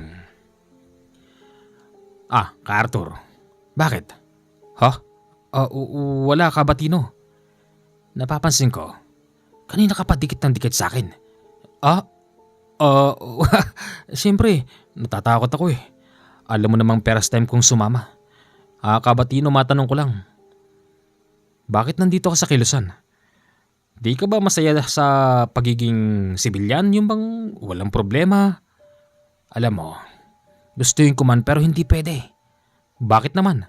Ka Arthur, bakit? Wala ka, Batino. Napapansin ko, kanina ka pa dikit ng dikit sa akin. Siyempre, natatakot ako eh. Alam mo namang first time kong sumama. Ka Batino, matanong ko lang. Bakit nandito ka sa kilusan? Di ka ba masaya sa pagiging sibilyan? Yung bang walang problema? Alam mo, gustuin ko man pero hindi pwede. Bakit naman?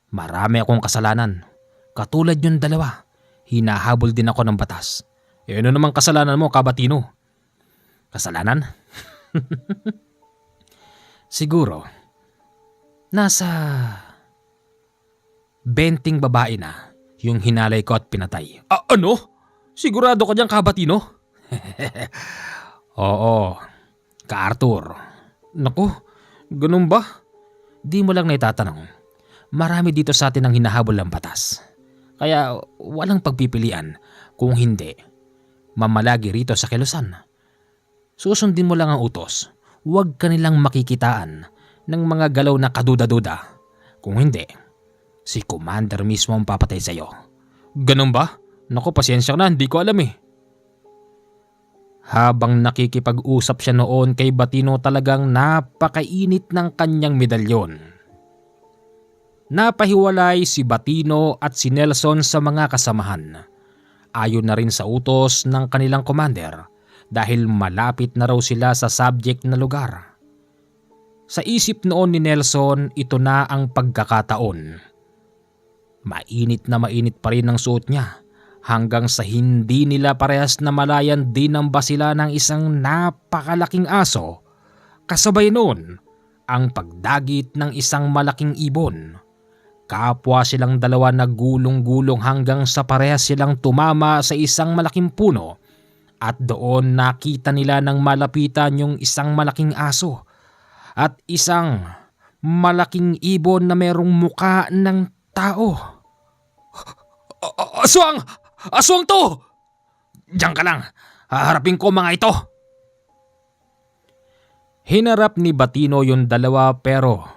Marami akong kasalanan. Katulad yung dalawa. Hinahabol din ako ng batas. Ano namang kasalanan mo, Ka Batino? Kasalanan? Siguro, nasa 20 babae na yung hinalay ko at pinatay. Ano? Sigurado ka dyan, Ka Batino? Oo, ka-Arthur. Naku, ganun ba? Di mo lang naitatanong. Marami dito sa atin ang hinahabol ng batas. Kaya walang pagpipilian kung hindi. Mamalagi rito sa kilusan. Susundin mo lang ang utos. Huwag ka nilang makikitaan ng mga galaw na kaduda-duda. Kung hindi, si Commander mismo ang papatay sa'yo. Ganun ba? Naku, pasensya na, hindi ko alam eh. Habang nakikipag-usap siya noon kay Batino, talagang napakainit ng kanyang medalyon. Napahiwalay si Batino at si Nelson sa mga kasamahan. Ayon na rin sa utos ng kanilang commander dahil malapit na raw sila sa subject na lugar. Sa isip noon ni Nelson, ito na ang pagkakataon. Mainit na mainit pa rin ang suot niya hanggang sa hindi nila parehas na malayan din ang basila ng isang napakalaking aso. Kasabay noon ang pagdagit ng isang malaking ibon. Kapwa silang dalawa na gulong-gulong hanggang sa parehas silang tumama sa isang malaking puno at doon nakita nila ng malapitan yung isang malaking aso at isang malaking ibon na merong muka ng tao. Aswang! Aswang to! Diyan ka lang, haharapin ko mga ito. Hinarap ni Batino yung dalawa pero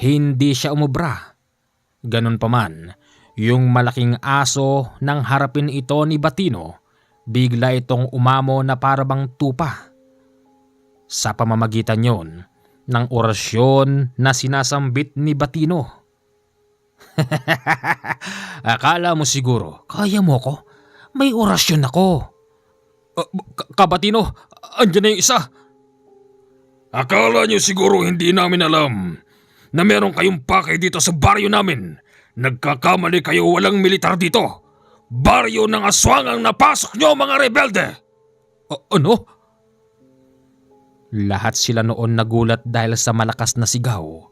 hindi siya umubra. Ganon pa man, yung malaking aso nang harapin ito ni Batino, bigla itong umamo na parabang tupa. Sa pamamagitan yon ng orasyon na sinasambit ni Batino. Akala mo siguro, kaya mo ko? May orasyon ako. Kabatino, andyan na yung isa. Akala nyo siguro hindi namin alam na meron kayong pakay dito sa baryo namin. Nagkakamali kayo, walang militar dito. Baryo ng aswang ang napasok nyo, mga rebelde! Ano? Lahat sila noon nagulat dahil sa malakas na sigaw.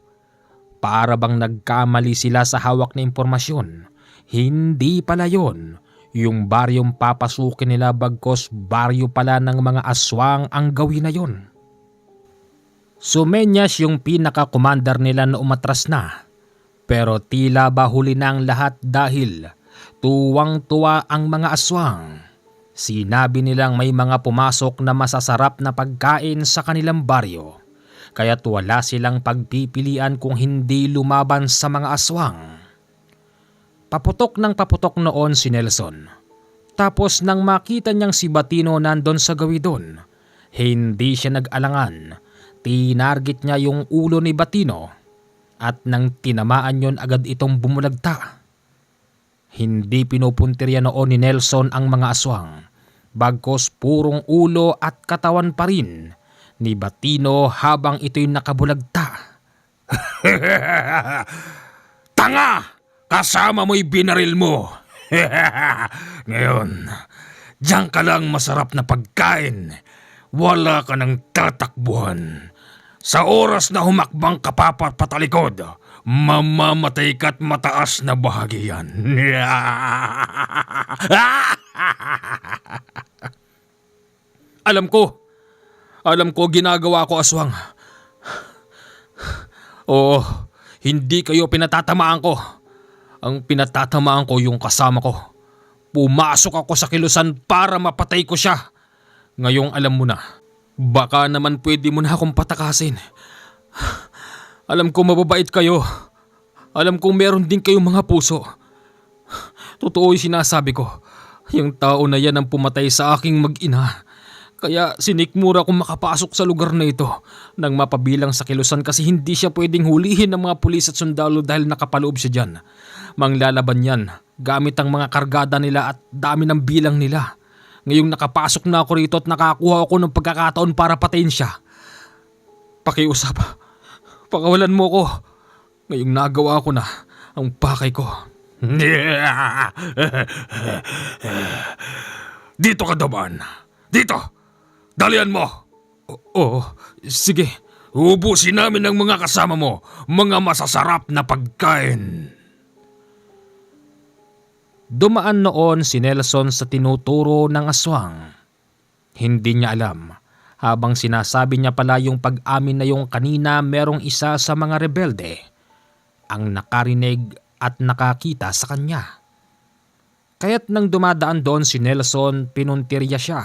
Para bang nagkamali sila sa hawak na impormasyon. Hindi pala yon yung baryong papasukin nila, bagkos baryo pala ng mga aswang ang gawin na yon. Sumenyas yung pinaka-commander nila na umatras na. Pero tila ba huli na ang lahat dahil tuwang-tuwa ang mga aswang. Sinabi nilang may mga pumasok na masasarap na pagkain sa kanilang baryo. Kaya't wala silang pagpipilian kung hindi lumaban sa mga aswang. Paputok ng paputok noon si Nelson. Tapos nang makita niyang si Batino nandun sa gawidon, hindi siya nag-alangan. Tinarget niya yung ulo ni Batino at nang tinamaan yon agad itong bumulagta. Hindi pinupuntirya noon ni Nelson ang mga aswang, bagkos purong ulo at katawan pa rin ni Batino habang ito'y nakabulagta. Tanga! Kasama mo'y binaril mo! Ngayon, diyan ka lang masarap na pagkain. Wala ka nang tatakbuhan. Sa oras na humakbang ka pa patalikod, mamamatay ka't mataas na bahagi yan. Alam ko ginagawa ko, aswang. Oo, hindi kayo pinatatamaan ko. Ang pinatatamaan ko yung kasama ko. Pumasok ako sa kilusan para mapatay ko siya. Ngayong alam mo na, baka naman pwede mo na akong patakasin. Alam ko mababait kayo. Alam kong meron din kayong mga puso. Totoo yung sinasabi ko. Yung tao na yan ang pumatay sa aking mag-ina. Kaya sinikmura kong makapasok sa lugar na ito nang mapabilang sa kilusan kasi hindi siya pwedeng hulihin ng mga pulis at sundalo dahil nakapaloob siya dyan. Manglalaban yan gamit ang mga kargada nila at dami ng bilang nila. Ngayong nakapasok na ako rito at nakakuha ako ng pagkakataon para patayin siya. Pakiusap, pakawalan mo ko. Ngayong nagawa ko na ang pakay ko. Dito ka daman. Dito! Dalian mo! Oo, sige. Ubusin namin ang mga kasama mo, mga masasarap na pagkain. Dumaan noon si Nelson sa tinuturo ng aswang. Hindi niya alam, habang sinasabi niya pala yung pag-amin na yung kanina merong isa sa mga rebelde ang nakarinig at nakakita sa kanya. Kaya't nang dumadaan doon si Nelson, pinuntirya siya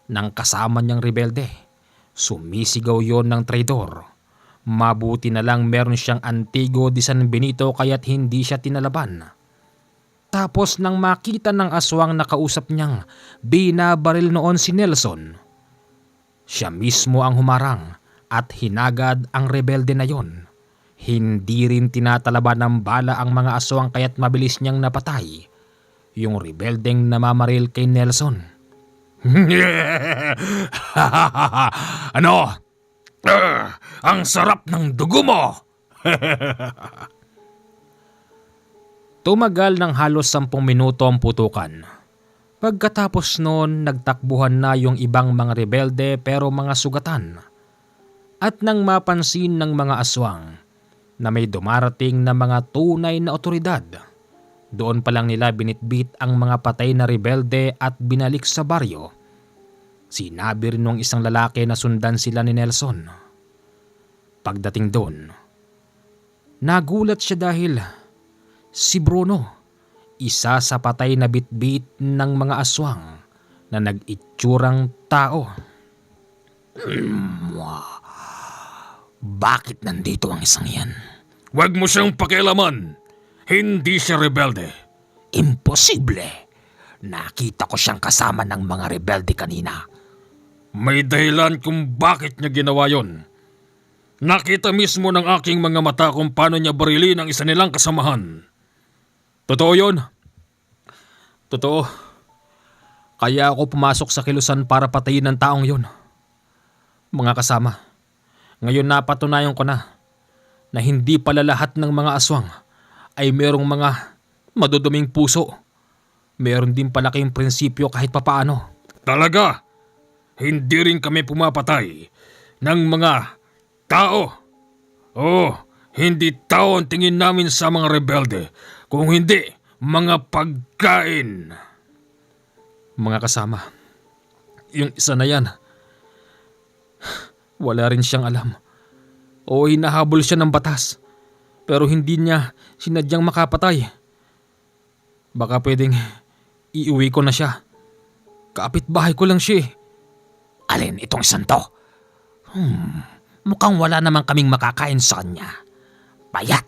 ng kasama niyang rebelde. Sumisigaw yon ng traidor. Mabuti na lang meron siyang Antigo de San Benito kaya't hindi siya tinalaban. Tapos nang makita ng aswang na kausap niyang binabaril noon si Nelson, siya mismo ang humarang at hinagad ang rebelde na yon. Hindi rin tinatalaban ng bala ang mga aswang kaya't mabilis niyang napatay yung rebeldeng namamaril kay Nelson. Ano? Ang sarap ng dugo mo! Tumagal ng halos 10 minuto ang putukan. Pagkatapos noon, nagtakbuhan na yung ibang mga rebelde pero mga sugatan. At nang mapansin ng mga aswang na may dumarating na mga tunay na otoridad, doon pa lang nila binitbit ang mga patay na rebelde at binalik sa baryo. Sinabi rin ng isang lalaki na sundan sila ni Nelson. Pagdating doon, nagulat siya dahil si Bruno, isa sa patay na bitbit ng mga aswang na nag-itsurang tao. Bakit nandito ang isang yan? Huwag mo siyang pakialaman. Hindi siya rebelde. Imposible. Nakita ko siyang kasama ng mga rebelde kanina. May dahilan kung bakit niya ginawa yon. Nakita mismo ng aking mga mata kung paano niya barilin ang isa nilang kasamahan. Totoo yun. Totoo. Kaya ako pumasok sa kilusan para patayin ang taong yun. Mga kasama, ngayon napatunayan ko na hindi pala lahat ng mga aswang ay merong mga maduduming puso. Meron din pala kayong prinsipyo kahit papaano. Talaga? Hindi rin kami pumapatay ng mga tao. Hindi tao ang tingin namin sa mga rebelde, kung hindi mga pagkain. Mga kasama, yung isa na yan, wala rin siyang alam. O hinahabol siya ng batas, pero hindi niya sinadyang makapatay. Baka pwedeng iuwi ko na siya. Kapitbahay ko lang siya. Alin itong santo? Mukhang wala naman kaming makakain sa kanya. Payat,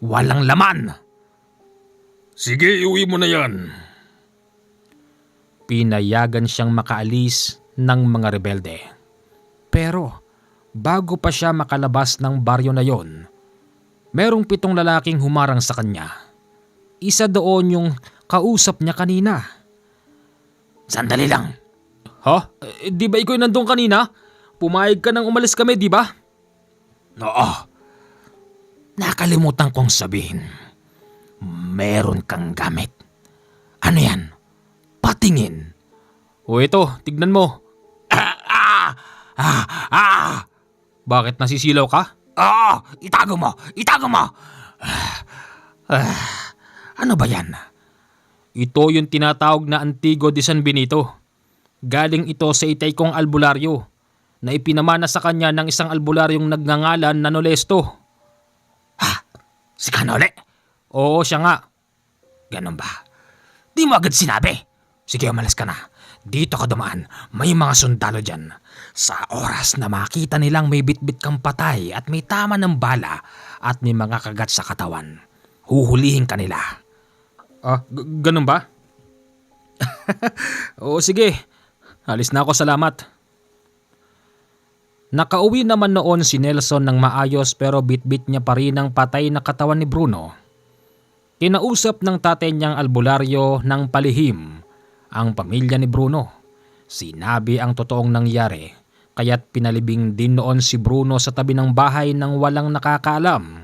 walang laman. Sige, iuwi mo na yan. Pinayagan siyang makaalis ng mga rebelde. Pero bago pa siya makalabas ng baryo na yon, merong 7 lalaking humarang sa kanya. Isa doon yung kausap niya kanina. Sandali lang. Ha? Di ba ikaw nandun kanina? Pumayag ka nang umalis kami, di ba? Oo. Nakalimutan kong sabihin. Meron kang gamit. Ano yan? Patingin. O ito, tignan mo. Bakit nasisilaw ka? Itago mo! Itago mo! Ano ba yan? Ito yung tinatawag na Antigo de San Benito. Galing ito sa itay kong albularyo na ipinamana sa kanya ng isang albularyong nagngangalan na Nolesto. Si Kanole? Oo, siya nga. Ganun ba? Di mo agad sinabi. Sige, umalis ka na. Dito ka dumaan. May mga sundalo dyan. Sa oras na makita nilang may bitbit kang patay at may tama ng bala at may mga kagat sa katawan, huhulihin ka nila. Ganun ba? Oo, sige. Alis na ako, salamat. Nakauwi naman noon si Nelson ng maayos pero bitbit niya pa rin ang patay na katawan ni Bruno. Kinausap ng tatay niyang albularyo ng palihim ang pamilya ni Bruno. Sinabi ang totoong nangyari kaya't pinalibing din noon si Bruno sa tabi ng bahay ng walang nakakaalam.